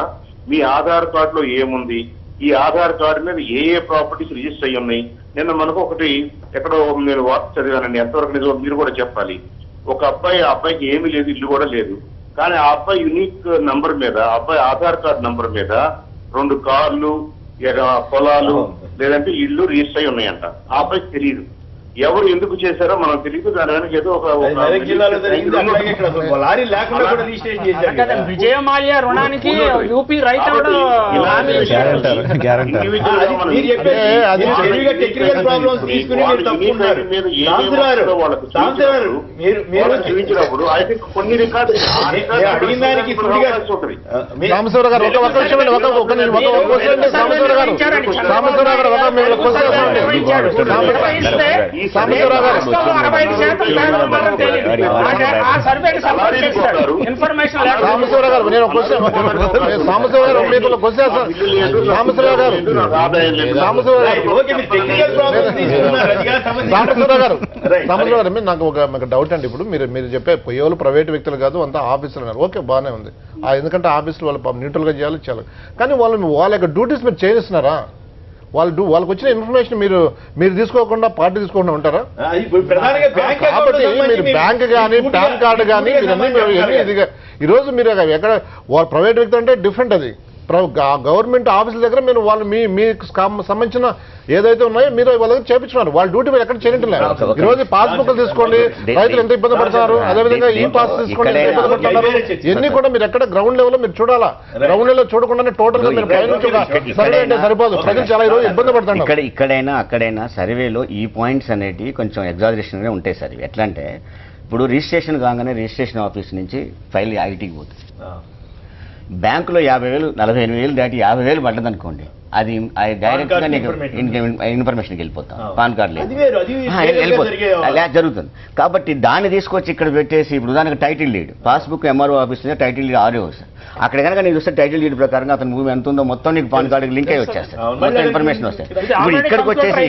మీ ఆధార్ కార్డులో ఏముంది, ఈ ఆధార్ కార్డు మీద ఏ ప్రాపర్టీస్ రిజిస్టర్ అయ్యి ఉన్నాయి. నిన్న మనకు ఒకటి ఎక్కడో నేను వార్త చదివానండి, ఎంతవరకు నిజమో మీరు కూడా చెప్పాలి. ఒక అబ్బాయికి ఏమీ లేదు, ఇల్లు కూడా లేదు. కానీ ఆ అబ్బాయి యూనిక్ నంబర్ మీద, అబ్బాయి ఆధార్ కార్డు నంబర్ మీద 2 కార్లు, పొలాలు లేదంటే ఇల్లు రిజిస్టర్ అయి ఉన్నాయంట. ఆ అబ్బాయికి తెలియదు. ఎవరు ఎందుకు చేశారో మనం తెలియదు. దాని వెనక ఏదో విజయమాల్య రుణానికి యూపీ రైట్ చూపించినప్పుడు అయితే కొన్ని రికార్డు సాంబశివరావు గారు ఒక నిమిషం సాంబశివరావు గారు సాంబశివరావు గారు నేను సాంబశివరావు గారు మీకు క్వశ్చన్ సాంబశివరావు గారు నాకు ఒక డౌట్ అండి. ఇప్పుడు మీరు చెప్పే కేవలం ప్రైవేట్ వ్యక్తులు కాదు, అంతా ఆఫీసులు అన్నారు. ఓకే, బాగానే ఉంది. ఎందుకంటే ఆఫీసులు వాళ్ళు న్యూట్రల్ గా చేయాలి చాలా. కానీ వాళ్ళ యొక్క డ్యూటీస్ మీరు చేస్తున్నారా? వాళ్ళకి వచ్చిన ఇన్ఫర్మేషన్ మీరు తీసుకోకుండా పార్టీ తీసుకోకుండా ఉంటారా? కాబట్టి మీరు బ్యాంక్ కానీ పాన్ కార్డు కానీ ఈరోజు మీరు ఎక్కడ ప్రైవేట్ వ్యక్తి అంటే డిఫరెంట్. అది గవర్నమెంట్ ఆఫీసుల దగ్గర మీరు వాళ్ళు మీకు సంబంధించిన ఏదైతే ఉన్నాయో మీరు వాళ్ళ దగ్గర చేపించున్నారు. వాళ్ళ డ్యూటీ మీరు ఎక్కడ చేయటం లేదు. ఈ రోజు పాస్బుక్లు తీసుకోండి, రైతులు ఎంత ఇబ్బంది పడుతున్నారు. అదేవిధంగా ఈ పాస్ తీసుకోండి, ఎంత ఇబ్బంది పడుతున్నారు. ఇవన్నీ కూడా మీరు ఎక్కడ గ్రౌండ్ లెవెల్ లో మీరు చూడాలా. గ్రౌండ్ లెవెల్ చూడకుండానే టోటల్ గా మీరు సర్వే అంటే సరిపోదు. ప్రజలు చాలా ఈ రోజు ఇబ్బంది పడుతున్నారు. అక్కడైనా సర్వేలో ఈ పాయింట్స్ అనేవి కొంచెం ఎగ్జాజరేషన్ గా ఉంటాయి సార్. ఎట్లా అంటే ఇప్పుడు రిజిస్ట్రేషన్ కాగానే రిజిస్ట్రేషన్ ఆఫీస్ నుంచి ఫైల్ ఐటీకి పోతుంది. బ్యాంకులో 50,000 48,000 దాటి 50,000 పడ్డదనుకోండి, అది డైరెక్ట్ గా నీకు ఇన్ఫర్మేషన్కి వెళ్ళిపోతాం. పాన్ కార్డు లేదు జరుగుతుంది. కాబట్టి దాన్ని తీసుకొచ్చి ఇక్కడ పెట్టేసి ఇప్పుడు దానికి title lead passbook MRO office title lead RO sir. అక్కడ కనుక నేను చూస్తే టైటిల్ లీడ్ ప్రకారంగా అతను భూమి ఎంత ఉందో మొత్తం నీకు పాన్ కార్డుకి లింక్ అయ్యి వచ్చేస్తాయి, మొత్తం ఇన్ఫర్మేషన్ వస్తాయి. ఇప్పుడు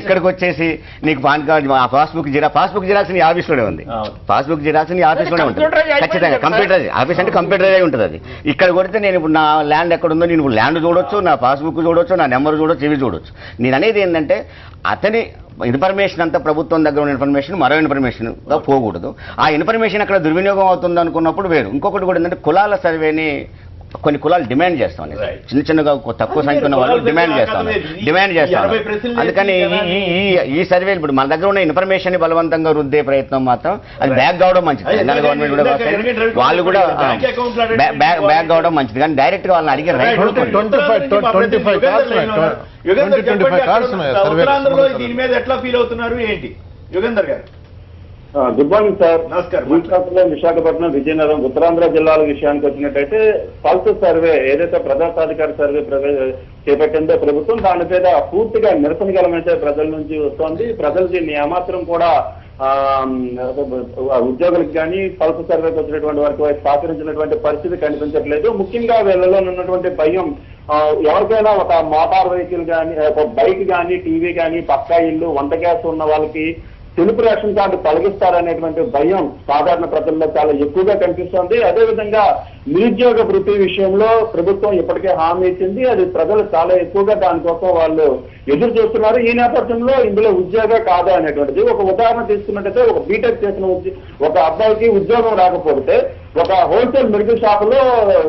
ఇక్కడికి వచ్చేసి నీకు పాన్ కార్డు పాస్బుక్ జిరాక్స్ నీ ఆఫీస్లోనే ఉంది. పాస్బుక్ జిరాక్స్ నీ ఆఫీస్లోనే ఉంటుంది ఖచ్చితంగా. కంప్యూటర్ ఆఫీస్ అంటే కంప్యూటర్ అయి ఉంటుంది. అది ఇక్కడ కొడితే నేను ఇప్పుడు నా ల్యాండ్ ఎక్కడ ఉందో నేను ల్యాండ్ చూడొచ్చు, నా పాస్బుక్ చూడొచ్చు, నా నెంబర్ చూడొచ్చు, ఇవి చూడొచ్చు. నేను అనేది ఏంటంటే అతని ఇన్ఫర్మేషన్ అంతా ప్రభుత్వం దగ్గర ఉన్న ఇన్ఫర్మేషన్ మరో ఇన్ఫర్మేషన్గా పోకూడదు. ఆ ఇన్ఫర్మేషన్ అక్కడ దుర్వినియోగం అవుతుంది అనుకున్నప్పుడు వేరు. ఇంకొకటి కూడా ఏంటంటే కులాల సర్వేని కొన్ని కులాలు డిమాండ్ చేస్తాం. చిన్నగా తక్కువ సంఖ్య ఉన్న వాళ్ళు డిమాండ్ చేస్తాం. అందుకని ఈ సర్వే ఇప్పుడు మన దగ్గర ఉన్న ఇన్ఫర్మేషన్ బలవంతంగా రుద్దే ప్రయత్నం మాత్రం అది బ్యాక్ కావడం మంచిది. తెలంగాణ గవర్నమెంట్ కూడా వాళ్ళు కూడా బ్యాక్ కావడం మంచిది. కానీ డైరెక్ట్ గా వాళ్ళని అడిగే రైట్ దీని మీద ఎట్లా ఫీల్ అవుతున్నారు ఏంటి యుగంధర్ గారు? Good morning sir. నమస్కారం. విశాఖపట్నం, విజయనగరం, ఉత్తరాంధ్ర జిల్లాల విషయానికి వచ్చినట్టయితే పల్స్ సర్వే ఏదైతే ప్రజాసాధికార సర్వే చేపట్టిందో ప్రభుత్వం, దాని మీద పూర్తిగా నిరసన గలమైతే ప్రజల నుంచి వస్తోంది. ప్రజలు దీన్ని ఏమాత్రం కూడా ఉద్యోగులకు కానీ పల్స్ సర్వేకి వచ్చినటువంటి వారికి సహకరించినటువంటి పరిస్థితి కనిపించట్లేదు. ముఖ్యంగా వీళ్ళలో ఉన్నటువంటి భయం, ఎవరికైనా ఒక మోటార్ వెహికల్ కానీ, ఒక బైక్ కానీ, టీవీ కానీ, పక్కా ఇల్లు, వంట గ్యాస్ ఉన్న వాళ్ళకి తెలుపు రేషన్ కార్డు తొలగిస్తారనేటువంటి భయం సాధారణ ప్రజల్లో చాలా ఎక్కువగా కనిపిస్తోంది. అదేవిధంగా నిరుద్యోగ వృత్తి విషయంలో ప్రభుత్వం ఇప్పటికే హామీ ఇచ్చింది. అది ప్రజలు చాలా ఎక్కువగా దానికోసం వాళ్ళు ఎదురు చూస్తున్నారు. ఈ నేపథ్యంలో ఇందులో ఉద్యోగ కాదా అనేటువంటిది ఒక ఉదాహరణ తీసుకున్నట్టయితే, ఒక బీటెక్ చేసిన ఒక అబ్బాయికి ఉద్యోగం రాకపోతే ఒక హోల్సేల్ మెడికల్ షాప్ లో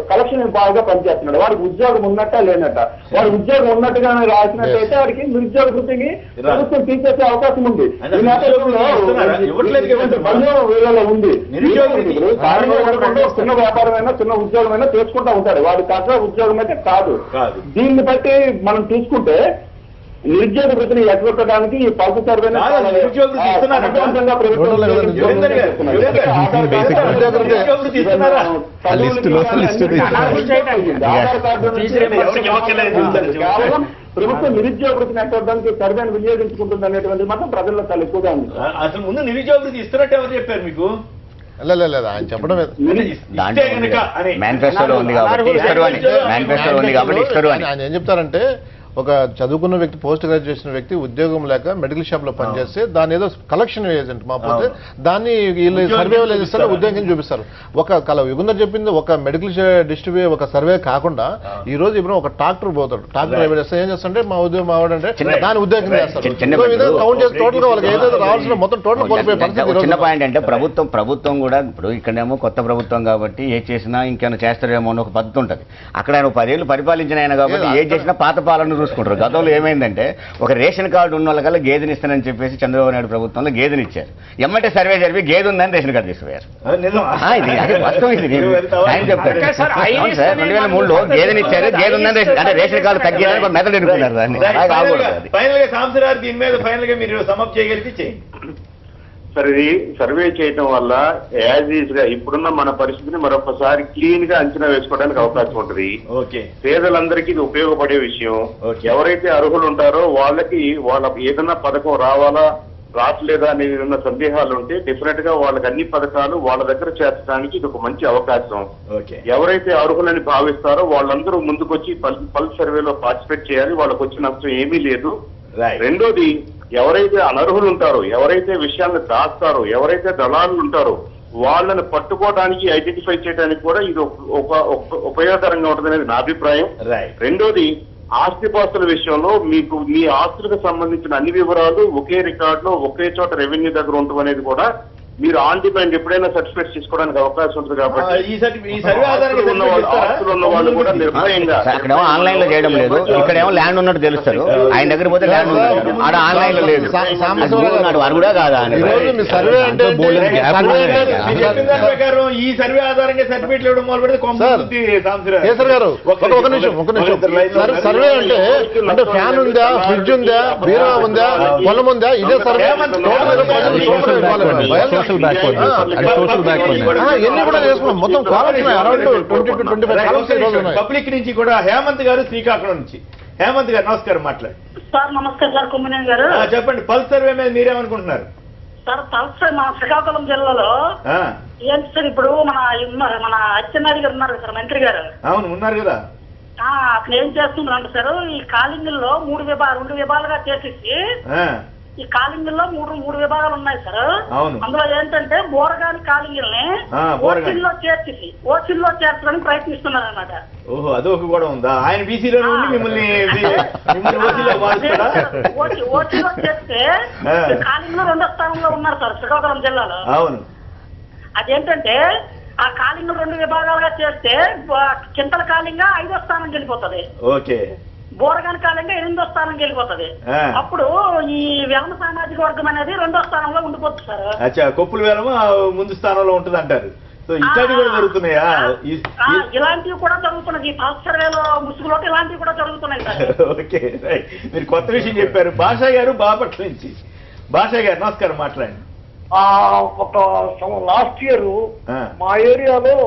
కలెక్షన్ బాగా పనిచేస్తున్నాడు, వాడికి ఉద్యోగం ఉన్నట్ట లేనట్ట. వాడి ఉద్యోగం ఉన్నట్టుగానే రాసినట్టయితే వాడికి నిరుద్యోగ వృత్తిని ప్రభుత్వం తీసేసే అవకాశం ఉంది. ఈ నేపథ్యంలో వీళ్ళలో ఉంది. చిన్న వ్యాపారమైనా చిన్న ఉద్యోగమైనా చేసుకుంటా ఉంటాడు, వాడి కష్ట ఉద్యోగం అయితే కాదు. దీన్ని బట్టి మనం చూసుకుంటే నిరుద్యోగ వృత్తిని ఎగ్గొట్టడానికి ఈ పల్సు సర్వే కేవలం ప్రభుత్వం నిరుద్యోగ వృత్తిని ఎగ్గొట్టడానికి సర్వేను వినియోగించుకుంటుంది అనేటువంటి మాత్రం ప్రజల్లో చాలా ఎక్కువగా ఉంది. అసలు ముందు నిరుద్యోగ వృత్తి ఇస్తున్నట్టు ఎవరు చెప్పారు మీకు? లేదు ఆయన చెప్పడం మేనిఫెస్టోలో ఉంది కాబట్టి ఇస్తారు అని ఆయన ఏం చెప్తారంటే, ఒక చదువుకున్న వ్యక్తి, పోస్ట్ గ్రాడ్యుయేషన్ వ్యక్తి ఉద్యోగం లేక మెడికల్ షాప్ లో పనిచేస్తే దాని ఏదో కలెక్షన్ ఏజెంట్ మాపోతే దాన్ని వీళ్ళు సర్వే ఇస్తారు, ఉద్యోగం చూపిస్తారు. యుగంధర్ చెప్పింది ఒక మెడికల్ డిస్ట్రిబ్యూ ఒక సర్వే కాకుండా ఈ రోజు ఇప్పుడు ఒక ట్రాక్టర్ పోతాడు, ట్రాక్టర్ ఏం చేస్తుంటే మా ఉద్యోగం మావాడంటే దాని ఉద్యోగం చేస్తారు. కౌంట్ చేసి టోటల్ గా వాళ్ళకి ఏదైతే రావాల్సిన మొత్తం టోటల్ కోల్పోయే పరిస్థితి. చిన్న పాయింట్ అంటే ప్రభుత్వం కూడా ఇప్పుడు ఇక్కడేమో కొత్త ప్రభుత్వం కాబట్టి ఏ చేసినా ఇంకేమైనా చేస్తారేమో అని ఒక పద్ధతి ఉంటుంది. అక్కడ ఆయన 10 ఏళ్ళు పరిపాలించిన ఆయన కాబట్టి ఏ చేసినా పాత పాలన చూసుకుంటారు. గతంలో ఏమైందంటే ఒక రేషన్ కార్డు ఉన్న వాళ్ళకల్లా గేదెని ఇస్తానని చెప్పేసి చంద్రబాబు నాయుడు ప్రభుత్వంలో గేదెని ఇచ్చారు. ఎమ్మటే సర్వే జరిపి గేదె ఉందని రేషన్ కార్డు తీసుకుపోయారు. ఆయన చెప్తారు 2003లో గేదెని ఇచ్చారు, గేదె ఉందని అంటే రేషన్ కార్డు తగ్గిందని మెదడు ఎన్నుకున్నారు. దాన్ని ఫైనల్ గా మీరు సమాప్తి చేయగలిగి చేయండి. సరే, ఇది సర్వే చేయటం వల్ల యాజ్ ఈజ్ గా ఇప్పుడున్న మన పరిస్థితిని మరొకసారి క్లీన్ గా అంచనా వేసుకోవడానికి అవకాశం ఉంటుంది. పేదలందరికీ ఇది ఉపయోగపడే విషయం. ఎవరైతే అర్హులు ఉంటారో వాళ్ళకి ఏదైనా పథకం రావాలా రావట్లేదా అనే ఉన్న సందేహాలు ఉంటే డెఫినెట్ గా వాళ్ళకి అన్ని పథకాలు వాళ్ళ దగ్గర చేర్చడానికి ఇది ఒక మంచి అవకాశం. ఎవరైతే అర్హులని భావిస్తారో వాళ్ళందరూ ముందుకొచ్చి పల్స్ సర్వేలో పార్టిసిపేట్ చేయాలి. వాళ్ళకి వచ్చిన నష్టం ఏమీ లేదు. రెండోది, ఎవరైతే అనర్హులు ఉంటారో, ఎవరైతే విషయాలను దాస్తారో, ఎవరైతే దళాలు ఉంటారో వాళ్ళని పట్టుకోవడానికి, ఐడెంటిఫై చేయడానికి కూడా ఇది ఉపయోగకరంగా ఉంటుందనేది నా అభిప్రాయం. రెండోది, ఆస్తిపాస్తుల విషయంలో మీకు మీ ఆస్తులకు సంబంధించిన అన్ని వివరాలు ఒకే రికార్డులో ఒకే చోట రెవెన్యూ దగ్గర ఉండడం అనేది కూడా మీరు ఆన్ డిమాండ్ ఎప్పుడైనా సర్టిఫికేట్ తీసుకోవడానికి అవకాశం ఉంటుంది. కాబట్టి ఉన్న వాళ్ళు కూడా నిర్భయంగా అక్కడ ఆన్లైన్ లో చేయడం లేదు, ఇక్కడేమో ల్యాండ్ ఉన్నట్టు తెలుస్తారు. ఆయన దగ్గర పోతే ల్యాండ్ ఉన్నట్టు ఆడ ఆన్లైన్ లో లేదు. అరుగుడా కాదా ప్రకారం ఈ సర్వే ఆధారంగా సర్టిఫికేట్ ఇవ్వడం మొదలు పెడితే సర్వే అంటే ఫ్యాన్ ఉందా, ఫ్రిడ్జ్ ఉందా, బీరువా ఉందా, పొలం ఉందా, ఇదే సర్వే. పబ్లిక్ నుంచి కూడా హేమంత్ గారు శ్రీకాకుళం నుంచి. హేమంత్ గారు నమస్కారం, మాట్లాడు సార్. నమస్కారం సార్, కొమ్మినేని గారు. చెప్పండి, పల్స్ సర్వే మీద మీరేమనుకుంటున్నారు? సార్, పల్స్ మన శ్రీకాకుళం జిల్లాలో ఏంటి సార్, ఇప్పుడు మన అచ్చెన్నాయుడు గారు ఉన్నారు సార్, మంత్రి గారు. అవును, ఉన్నారు కదా. అక్కడ ఏం చేస్తున్నారు సార్, ఈ కాలింగుల్లో 2 విభాగాలుగా చేసేసి ఈ కాలింగుల్లో మూడు విభాగాలు ఉన్నాయి సార్. అందులో ఏంటంటే బోరగాని కాలింగుల్ని ఓసిల్లో చేర్చడానికి ప్రయత్నిస్తున్నారు అన్నమాట. ఓహో, అదొక కూడా ఉందా? ఆయన బీసీలో మిమ్మల్ని ఓసీలో చేస్తే కాలింగులో 2వ స్థానంలో ఉన్నారు సార్ శ్రీకాకుళం జిల్లాలో. అవును, అదేంటంటే ఆ కాలింగ్ 2 విభాగాలుగా చేస్తే చింతల కాలింగా 5వ స్థానం వెళ్ళిపోతుంది. ఓకే, బోరగాని కాలంగా 8వ స్థానంకి వెళ్ళిపోతుంది. అప్పుడు ఈ వేమ సామాజిక వర్గం అనేది 2వ స్థానంలో ఉండిపోతుంది సార్. అచ్చా, కొప్పుల వేలమ ముందు స్థానంలో ఉంటుంది అంటారు. సో ఇట్లాంటివి కూడా జరుగుతున్నాయా? ఇలాంటివి కూడా జరుగుతున్నాయి. ఈ పల్స్ సర్వేలో ముసుగులో ఇలాంటివి కూడా జరుగుతున్నాయి సార్. ఓకే, మీరు కొత్త విషయం చెప్పారు. భాషా గారు బాపట్ల నుంచి. భాషా గారు నమస్కారం, మాట్లాడండి. ఒక లాస్ట్ ఇయర్ మా ఏరియాలో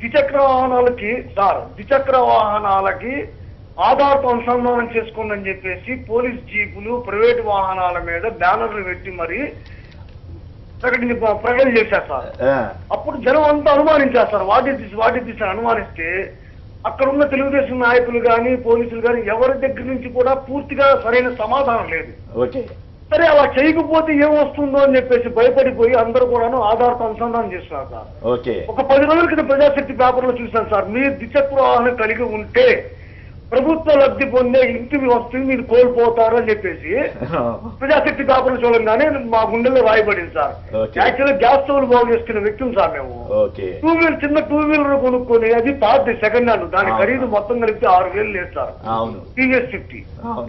ద్విచక్ర వాహనాలకి ఆధార్తో అనుసంధానం చేసుకోండి చెప్పేసి పోలీస్ జీపులు, ప్రైవేటు వాహనాల మీద బ్యానర్లు పెట్టి మరి ప్రకటన చేశారు సార్. అప్పుడు జనం అంతా అనుమానించారు సార్, వాటి తీసి అనుమానిస్తే అక్కడ ఉన్న తెలుగుదేశం నాయకులు కానీ పోలీసులు కానీ ఎవరి దగ్గర నుంచి కూడా పూర్తిగా సరైన సమాధానం లేదు. సరే, అలా చేయకపోతే ఏమొస్తుందో అని చెప్పేసి భయపడిపోయి అందరూ కూడాను ఆధార్తో అనుసంధానం చేస్తున్నారు సార్. ఒక 10 రోజుల క్రితం ప్రజాశక్తి పేపర్లో చూశాను సార్, మీరు ద్విచక్ర వాహనం కలిగి ఉంటే ప్రభుత్వ లబ్ధి పొందే ఇంటి వస్తుంది మీరు కోల్పోతారు అని చెప్పేసి ప్రజాశక్తి కాపురం చూడంగానే మా గుండెల్లో రాయబడింది సార్. యాక్చువల్గా గ్యాస్ స్టవ్ బాగు చేసుకున్న వ్యక్తులు సార్ మేము. చిన్న టూ వీలర్ కొనుక్కొని అది థర్డ్ సెకండ్ హ్యాండ్, దాని ఖరీదు మొత్తం కలిపితే 6,000 లేదు సార్. టీవీఎస్ 50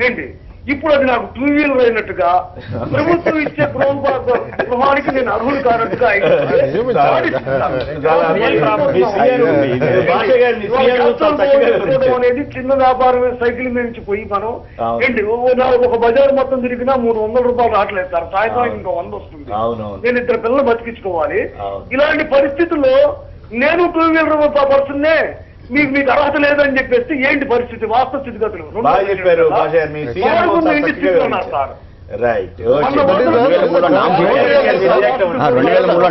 ఏంటి. ఇప్పుడు అది నాకు టూ వీలర్ అయినట్టుగా ప్రభుత్వం ఇచ్చే గృహానికి నేను అర్హులు కానట్టుగా అనేది చిన్న వ్యాపారమే. సైకిల్ మీద నుంచి పోయి మనం ఏంటి ఒక బజార్ మొత్తం తిరిగినా 300 రూపాయలు రావట్లేదు సార్. సాయంత్రం ఇంకో 100 వస్తుంది. నేను 2 పిల్లలు బతికించుకోవాలి. ఇలాంటి పరిస్థితుల్లో నేను టూ వీలర్ పడుతుందే మీకు అర్హత లేదని చెప్పేసి ఏంటి పరిస్థితి, వాస్తవ స్థితిగతులు. 2003లో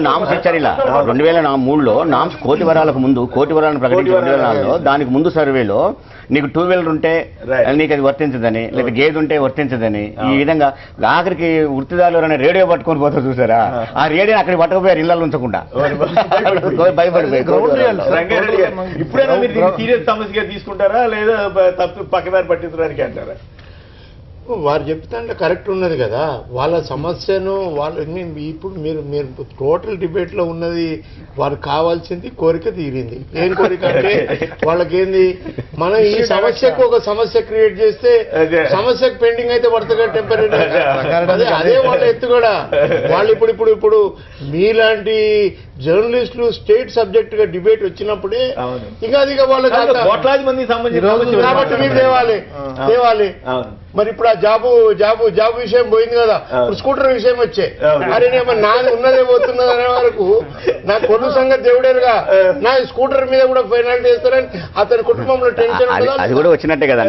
నామ్స్ ఇచ్చారు. ఇలా 2003లో నామ్స్ కోటి వరాలకు ముందు, కోటి వరాలను ప్రకటించి 2004లో దానికి ముందు సర్వేలో నీకు టూ వీలర్ ఉంటే నీకు అది వర్తించదని, లేదా గేదె ఉంటే వర్తించదని, ఈ విధంగా ఆఖరికి వృత్తిదారులు అనే రేడియో పట్టుకొని పోతారు చూసారా, ఆ రేడియో అక్కడ పట్టుకుపోయారు ఇళ్లలో ఉంచకుండా భయపడిపోయి. ఇప్పుడైనా మీరు సీరియస్ సమస్యగా తీసుకుంటారా లేదా పక్కదారి పట్టించడానికి అంటారా? వారు చెప్తుంటే కరెక్ట్ ఉన్నది కదా. వాళ్ళ సమస్యను ఇప్పుడు మీరు టోటల్ డిబేట్ లో ఉన్నది వారికి కావాల్సింది కోరిక తీరింది. ఏం కోరిక అంటే వాళ్ళకేంది, మనం ఈ సమస్యకు ఒక సమస్య క్రియేట్ చేస్తే సమస్యకు పెండింగ్ అయితే పడుతుంది టెంపరీ. అదే వాళ్ళ ఎత్తు కూడా. వాళ్ళు ఇప్పుడు మీలాంటి జర్నలిస్టులు స్టేట్ సబ్జెక్ట్ గా డిబేట్ వచ్చినప్పుడే ఇక అది వాళ్ళకి కాబట్టి మీరు తేవాలి. మరి ఇప్పుడు ఆ జాబు విషయం పోయింది కదా, ఇప్పుడు స్కూటర్ విషయం వచ్చే అరే నాది ఉన్నదే పోతున్నది అనే వరకు నా కొను సంగతి దేవుడేరుగా నా స్కూటర్ మీద కూడా పెనాల్టీ వేస్తారని అతని కుటుంబంలో టెన్షన్. అది కూడా వచ్చినట్టే కదా.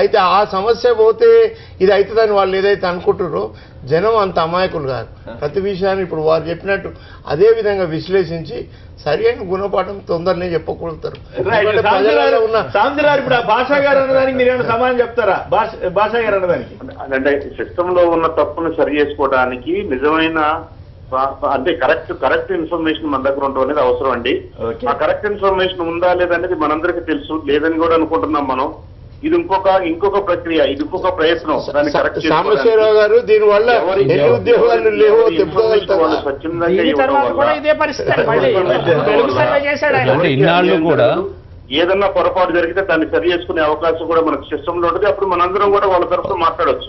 అయితే ఆ సమస్య పోతే ఇది అవుతుందని వాళ్ళు ఏదైతే అనుకుంటారో జనం అంత అమాయకులు కాదు. ప్రతి విషయాన్ని ఇప్పుడు వారు చెప్పినట్టు అదే విధంగా విశ్లేషించి సరైన గుణపాఠం తొందరనే చెప్పగలుగుతారు. ఇప్పుడు భాషా గారు అన్నదానికి మీరు ఏమైనా సమాధానం చెప్తారా? భాషా గారు అన్నదానికి అంటే సిస్టమ్ లో ఉన్న తప్పును సరి చేసుకోవడానికి నిజమైన అంటే కరెక్ట్ ఇన్ఫర్మేషన్ మన దగ్గర ఉండడం అనేది అవసరం అండి. ఆ కరెక్ట్ ఇన్ఫర్మేషన్ ఉందా లేదనేది మనందరికీ తెలుసు, లేదని కూడా అనుకుంటున్నాం మనం. ఇది ఇంకొక ప్రక్రియ, ఇది ఇంకొక ప్రయత్నం. దాన్ని కరెక్ట్ సాంబశివరావు గారు దీనివల్ల ఉద్యోగాలు లేవో ఇన్నాళ్ళు కూడా ఏదన్నా పొరపాటు జరిగితే దాన్ని సరి చేసుకునే అవకాశం కూడా మనకు సిస్టమ్ లో ఉంటుంది. అప్పుడు మనందరం కూడా వాళ్ళ తరఫున మాట్లాడవచ్చు.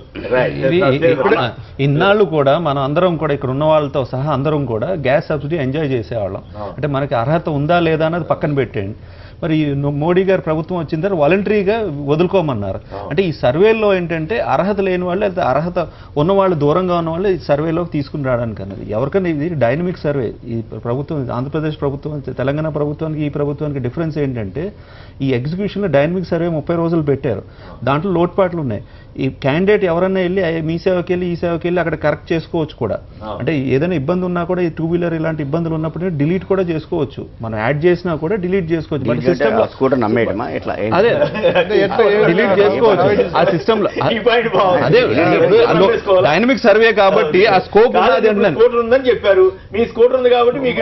ఇన్నాళ్ళు కూడా మనం అందరం కూడా ఇక్కడ ఉన్న వాళ్ళతో సహా అందరం కూడా గ్యాస్ సబ్సిడీ ఎంజాయ్ చేసేవాళ్ళం. అంటే మనకి అర్హత ఉందా లేదా అన్నది పక్కన పెట్టేయండి. మరి మోడీ గారు ప్రభుత్వం వచ్చిన తర్వాత వాలంటరీగా వదులుకోమన్నారు. అంటే ఈ సర్వేలో ఏంటంటే అర్హత లేని వాళ్ళు, లేదా అర్హత ఉన్నవాళ్ళు దూరంగా ఉన్న వాళ్ళు ఈ సర్వేలోకి తీసుకుని రావడానికి అన్నది. ఎవరికైనా ఇది డైనమిక్ సర్వే. ఈ ప్రభుత్వం, ఆంధ్రప్రదేశ్ ప్రభుత్వం, తెలంగాణ ప్రభుత్వానికి ఈ ప్రభుత్వానికి డిఫరెన్స్ ఏంటంటే ఈ ఎగ్జిక్యూషన్లో డైనమిక్ సర్వే 30 రోజులు పెట్టారు. దాంట్లో లోటుపాట్లు ఉన్నాయి. ఈ క్యాండిడేట్ ఎవరన్నా వెళ్ళి మీ సేవకి వెళ్ళి ఈ సేవకి వెళ్ళి అక్కడ కరెక్ట్ చేసుకోవచ్చు కూడా. అంటే ఏదైనా ఇబ్బంది ఉన్నా కూడా ఈ టూ వీలర్ ఇలాంటి ఇబ్బందులు ఉన్నప్పుడు డిలీట్ కూడా చేసుకోవచ్చు. మనం యాడ్ చేసినా కూడా డిలీట్ చేసుకోవచ్చు. బట్ సిస్టమ్ అదే డిలీట్ చేసుకోవచ్చు ఆ సిస్టమ్ లో. అదే డైనమిక్ సర్వే కాబట్టి ఆ స్కోప్ ఉందని చెప్పారు. మీ స్కూటర్ ఉంది కాబట్టి మీకు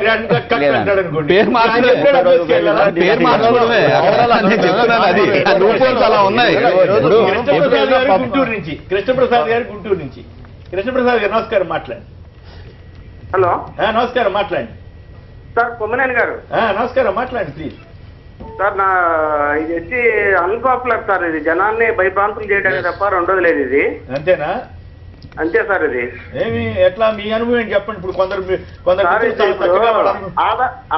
పేరు మార్చుకోవడమే చెప్తున్నాను. అది రూపాయలు అలా ఉన్నాయి. గుంటూరు నుంచి కృష్ణప్రసాద్ గారు, గుంటూరు నుంచి. కృష్ణప్రసాద్ గారు నమస్కారం, మాట్లాడండి. హలో నమస్కారం, మాట్లాడండి సార్. కొమ్మనేని గారు నమస్కారం, మాట్లాడండి ప్లీజ్. సార్ ఇది వచ్చి అన్పాపులర్ సార్. ఇది జనాన్ని భయభ్రాంతులు చేయడానికి తప్ప రెండోది లేదు. ఇది అంతేనా? అంతే సార్. ఇది ఏమి ఎట్లా మీ అనుభవం ఏంటి చెప్పండి. ఇప్పుడు కొందరు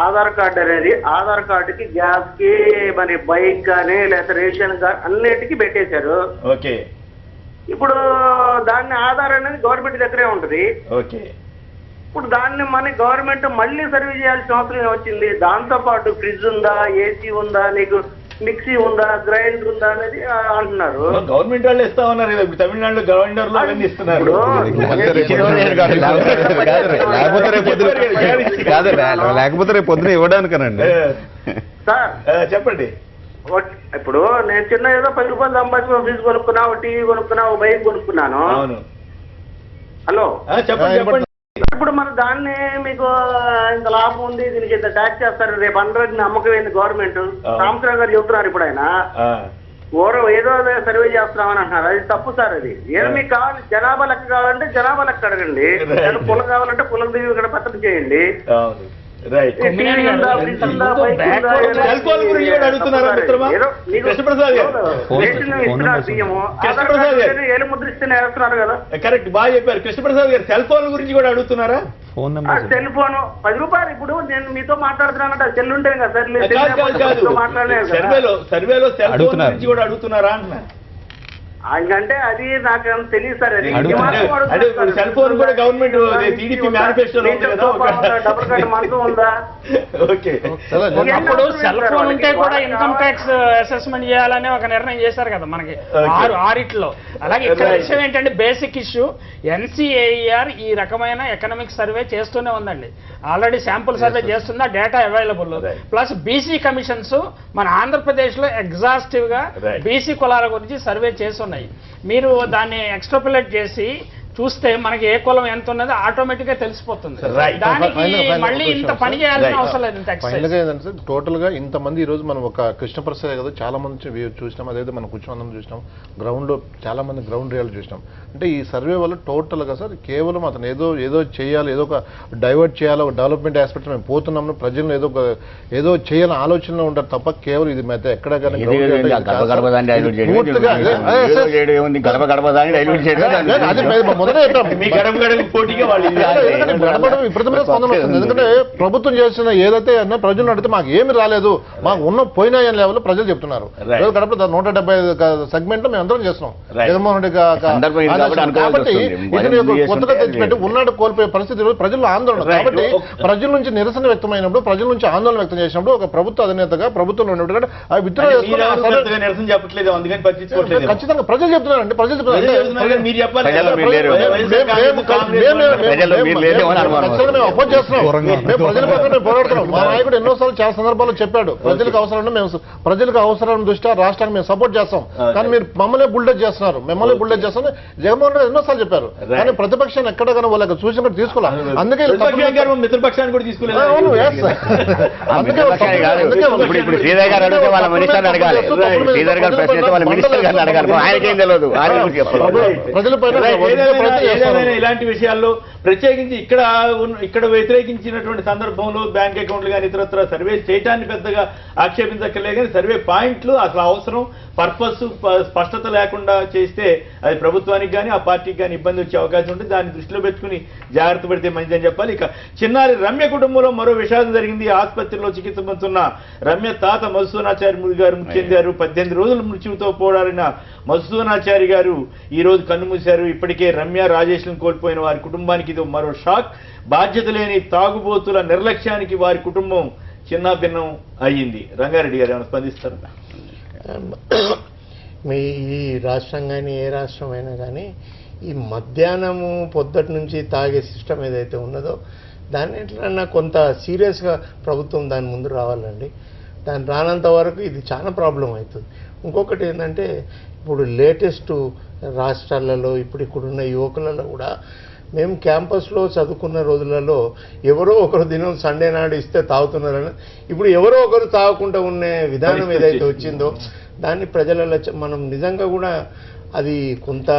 ఆధార్ కార్డు అనేది, ఆధార్ కార్డుకి గ్యాస్ కి మరి బైక్ కానీ లేదా రేషన్ కార్డు అన్నిటికీ పెట్టేశారు. ఓకే. ఇప్పుడు దాన్ని ఆధార్ అనేది గవర్నమెంట్ దగ్గరే ఉంటది. ఓకే. ఇప్పుడు దాన్ని మన గవర్నమెంట్ మళ్ళీ సర్వీస్ చేయాల్సిన అవసరం వచ్చింది. దాంతో పాటు ఫ్రిడ్జ్ ఉందా, ఏసీ ఉందా, నీకు మిక్సీ ఉందా, గ్రైండర్ ఉందా అనేది అంటున్నారు. గవర్నమెంట్ వాళ్ళు ఇస్తా ఉన్నారు. తమిళనాడులో గ్రైండర్లు అవన్నీ ఇస్తున్నారు. లేకపోతే రేపు పొద్దున ఇవ్వడానికనండి. సార్ చెప్పండి. ఇప్పుడు నేను చిన్న ఏదో 10 రూపాయలు సంపాదించుకున్న ఫ్రిడ్జ్ కొనుక్కున్నా, టీవీ కొనుక్కున్నా, బైక్ కొనుక్కున్నాను. హలో చెప్పండి. ఇప్పుడు మన దాన్ని మీకు ఇంత లాభం ఉంది, దీనికి ఇంత ట్యాక్స్ చేస్తారు, రేపు 100 నమ్మకం ఏంది గవర్నమెంట్. రామచంద్ర గారు చెబుతున్నారు ఇప్పుడు ఆయన ఏదో సర్వే చేస్తున్నామని అంటున్నారు. అది తప్పు సార్. అది ఏదో మీకు కావాలి, జనాభా లెక్క కావాలంటే జనాభా లెక్క అడగండి, కులం కావాలంటే కులం దిగి ఇక్కడ పత్రం చేయండి. ఏలు ముద్రిస్తేనే వేస్తున్నారు కదా. కరెక్ట్, బాగా చెప్పారు కృష్ణప్రసాద్ గారు. సెల్ ఫోన్ గురించి కూడా అడుగుతున్నారా? సెల్ ఫోన్ 10 రూపాయలు. ఇప్పుడు నేను మీతో మాట్లాడుతున్నానంటే సెల్ ఉంటే కదా సార్, సర్వేలో సెల్ ఫోన్ గురించి కూడా అడుగుతున్నారా అంటున్నా. అంటే అది నాకు తెలియదు సార్. అది సెల్ ఫోన్ కూడా గవర్నమెంట్ టీడీపీ మేనిఫెస్టోలో డబుల్ కార్డు మనకు ఉందా? ఓకే, అప్పుడు సెల్ ఫోన్ ఉంటే కూడా ఇన్కమ్ ట్యాక్స్ అసెస్మెంట్ చేయాలని ఒక నిర్ణయం చేశారు కదా మనకి 6 అలాగే ఇక్కడ విషయం ఏంటంటే బేసిక్ ఇష్యూ NCAER ఈ రకమైన ఎకనామిక్ సర్వే చేస్తూనే ఉందండి. ఆల్రెడీ శాంపుల్ సర్వే చేస్తుందా, data available. Plus BC commissions మన ఆంధ్రప్రదేశ్ లో ఎగ్జాస్టివ్ గా బీసీ కులాల గురించి సర్వే చేస్తున్నాయి. మీరు దాన్ని ఎక్స్ట్రాపులేట్ చేసి చూస్తే మనకి ఏ కులం ఎంత ఉన్నదో ఆటోమేటిక్ గా తెలిసిపోతుంది. దానికి మళ్ళీ ఇంత పని చేయాల్సిన అవసరం లేదు. ఏంటంటే టోటల్ గా ఇంతమంది ఈ రోజు మనం ఒక కృష్ణప్రసాద్ కదా చాలా మంది చూసినాం, అదేవిధంగా మనం కూర్చోందం చూసినాం, గ్రౌండ్ లో చాలా మంది గ్రౌండ్ రియాలిటీ చూసినాం. అంటే ఈ సర్వే వల్ల టోటల్ గా సార్ కేవలం అతను ఏదో చేయాలి, ఏదో ఒక డైవర్ట్ చేయాలి, ఒక డెవలప్మెంట్ ఆస్పెక్ట్ మేము పోతున్నాము, ప్రజలను ఏదో చేయాలని ఆలోచనలో ఉంటారు తప్ప కేవలం ఇది మీద ఎక్కడ ఎందుకంటే ప్రభుత్వం చేసిన ఏదైతే అన్నా ప్రజలు అడిగితే మాకు ఏమి రాలేదు, మాకు ఉన్న పోయినాయని లెవెల్ ప్రజలు చెప్తున్నారు. గడప 175 సెగ్మెంట్ లో మేము అందరం చేస్తున్నాం. జగన్మోహన్ రెడ్డి కాబట్టి ఇతని యొక్క కొత్తగా తెచ్చిపెట్టి ఉన్నాడు కోల్పోయే పరిస్థితి ప్రజల్లో ఆందోళన. కాబట్టి ప్రజల నుంచి నిరసన వ్యక్తమైనప్పుడు, ప్రజల నుంచి ఆందోళన వ్యక్తం చేసినప్పుడు ఒక ప్రభుత్వ అధినేతగా ప్రభుత్వంలో ఉన్నప్పుడు ఖచ్చితంగా ప్రజలు చెప్తున్నారండి. ప్రజలు చెప్తున్నారు అపోజ్ చేస్తున్నాం, మేము ప్రజల పక్కన పోరాడుతున్నాం. మా నాయకుడు ఎన్నోసార్లు చాలా సందర్భాల్లో చెప్పాడు, ప్రజలకు అవసరం మేము ప్రజలకు అవసరం దృష్ట్యా రాష్ట్రాన్ని మేము సపోర్ట్ చేస్తాం, కానీ మీరు మమ్మల్ని బుల్డేజ్ చేస్తున్నారు, మిమ్మల్ని బుల్డేజ్ చేస్తామని జగన్మోహన్ రెడ్డి ఎన్నోసార్లు చెప్పారు. కానీ ప్రతిపక్షాన్ని ఎక్కడ కానీ వాళ్ళకి సూచన తీసుకోవాలి. అందుకే మిత్రపక్షాన్ని కూడా తీసుకోలేదు. ఇలాంటి విషయాల్లో ప్రత్యేకించి ఇక్కడ వ్యతిరేకించినటువంటి సందర్భంలో బ్యాంక్ అకౌంట్లు కానీ ఇతరత్ర సర్వే చేయటాన్ని పెద్దగా ఆక్షేపించక్కర్లేదు. కానీ సర్వే పాయింట్లు అసలు అవసరం, పర్పస్ స్పష్టత లేకుండా చేస్తే అది ప్రభుత్వానికి కానీ ఆ పార్టీకి కానీ ఇబ్బంది వచ్చే అవకాశం ఉంటుంది. దాన్ని దృష్టిలో పెట్టుకుని జాగ్రత్త పడితే మంచిదని చెప్పాలి. ఇక చిన్నారి రమ్య కుటుంబంలో మరో విషాదం జరిగింది. ఆసుపత్రిలో చికిత్స పొందుతున్న రమ్య తాత మధుసూదనాచారి గారు మృతి చెందారు. 18 రోజులు మృత్యువుతో పోరాడిన మధుసూదనాచారి గారు ఈ రోజు కన్నుమూశారు. ఇప్పటికే రమ్య, రాజేష్లను కోల్పోయిన వారి కుటుంబానికి ఇది మరో షాక్. బాధ్యత లేని తాగుబోతుల నిర్లక్ష్యానికి వారి కుటుంబం చిన్నాభిన్నం అయ్యింది. రంగారెడ్డి గారు ఏమైనా స్పందిస్తారు? మీ ఈ రాష్ట్రం కానీ ఏ రాష్ట్రం అయినా కానీ ఈ మధ్యాహ్నము పొద్దుటి నుంచి తాగే సిస్టమ్ ఏదైతే ఉన్నదో దాన్ని ఎట్లన్నా కొంత సీరియస్గా ప్రభుత్వం దాని ముందు రావాలండి. దాన్ని రానంత వరకు ఇది చాలా ప్రాబ్లం అవుతుంది. ఇంకొకటి ఏంటంటే ఇప్పుడు లేటెస్ట్ రాష్ట్రాలలో ఇప్పుడున్న యువకులలో కూడా మేము క్యాంపస్లో చదువుకున్న రోజులలో ఎవరో ఒకరు దినం సండే నాడు ఇస్తే తాగుతున్నారని, ఇప్పుడు ఎవరో ఒకరు తాగకుండా ఉన్న విధానం ఏదైతే వచ్చిందో దాన్ని ప్రజలలో మనం నిజంగా కూడా అది కొంత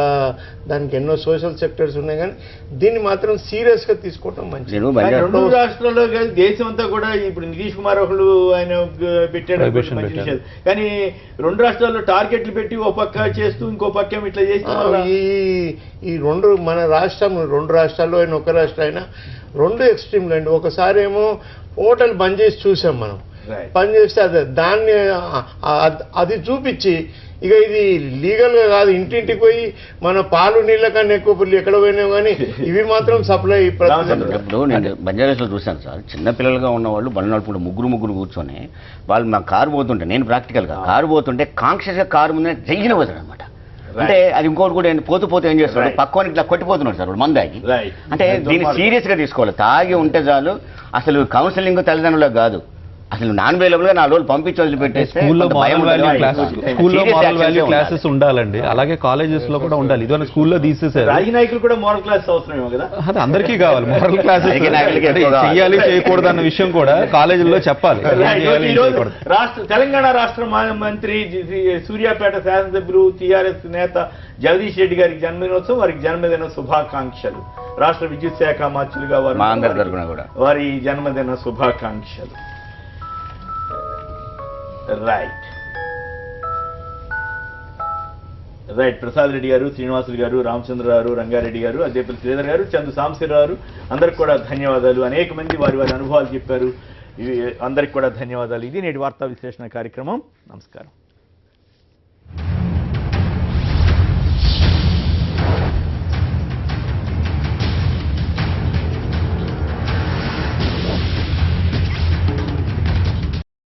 దానికి ఎన్నో సోషల్ సెక్టర్స్ ఉన్నాయి, కానీ దీన్ని మాత్రం సీరియస్గా తీసుకోవటం మంచిది. 2 రాష్ట్రాల్లో దేశం అంతా కూడా ఇప్పుడు నితీష్ కుమార్ ఒకళ్ళు ఆయన పెట్టాడు, కానీ 2 రాష్ట్రాల్లో టార్గెట్లు పెట్టి ఓ పక్క చేస్తూ ఇంకో పక్క ఇట్లా చేస్తూ ఈ మన రాష్ట్రం 2 రాష్ట్రాల్లో అయినా ఒక రాష్ట్రం అయినా 2 ఎక్స్ట్రీమ్లు అండి. ఒకసారి ఏమో హోటల్ బంద్ చేసి చూసాం మనం, పని చేస్తే దాన్ని అది చూపించి ఇక ఇది లీగల్గా కాదు, ఇంటింటికి పోయి మన పాలు నీళ్ళ కన్నా ఎక్కువ పుల్లి ఎక్కడ పోయినావు, కానీ ఇవి మాత్రం సప్లై. ఇప్పుడు నేను బంజారాస్లో చూశాను సార్, చిన్నపిల్లలుగా ఉన్నవాళ్ళు బండి నడుపుకుంటూ ముగ్గురు కూర్చొని వాళ్ళు మా కారు పోతుంటే, నేను ప్రాక్టికల్గా కారు పోతుంటే కాన్షియస్గా కారు ముందే జైలు పోతాడు అనమాట. అంటే అది ఇంకోటి కూడా పోతూ ఏం చేస్తాడు, పక్కన ఇట్లా కొట్టిపోతున్నాడు సార్ వాడు మందాగి. అంటే దీన్ని సీరియస్గా తీసుకోవాలి. తాగి ఉంటే చాలు, అసలు కౌన్సిలింగ్ తల్లిదండ్రులకు కాదు, అసలు నాన్ అవైలబుల్ గా 4 రోజులు పంపించి వదిలిపెట్టేస్తే స్కూల్లో కొంత భయం మారల్ వాల్యూ ఉంటుంది. క్లాసెస్ స్కూల్లో Serious మారల్ actions వాల్యూ ఉండాలి. క్లాసెస్ ఉండాలండి. అలాగే కాలేజెస్ లో కూడా ఉండాలి. ఇదివరకు స్కూల్లో తీసేసారు. రాజకీయ నాయకులు కూడా మోరల్ క్లాస్ అవసరమేమో కదా. అది అందరికీ కావాలి మోరల్ క్లాసెస్. రాజకీయ నాయకులకి ఎక్కువ కావాలి. చెయ్యాలి చేయకూడదు అన్న విషయం కూడా కాలేజీల్లో చెప్పాలి. తెలంగాణ రాష్ట్ర మంత్రి సూర్యాపేట శాసనసభ్యులు టీఆర్ఎస్ నేత జగదీష్ రెడ్డి గారికి జన్మదినోత్సవం, వారికి జన్మదిన శుభాకాంక్షలు. రాష్ట్ర విద్యుత్ శాఖ మంత్రులుగా మా అందరి తరపున కూడా వారి జన్మదిన శుభాకాంక్షలు. రైట్ ప్రసాద్ రెడ్డి గారు, శ్రీనివాసులు గారు, రామచంద్ర గారు, రంగారెడ్డి గారు, అద్దేపల్లి శ్రీధర్ గారు, చందు సాంబశివరావు గారు, అందరికి కూడా ధన్యవాదాలు. అనేక మంది వారి వారి అనుభవాలు చెప్పారు. అందరికి కూడా ధన్యవాదాలు. ఇది నేటి వార్తా విశ్లేషణ కార్యక్రమం. నమస్కారం.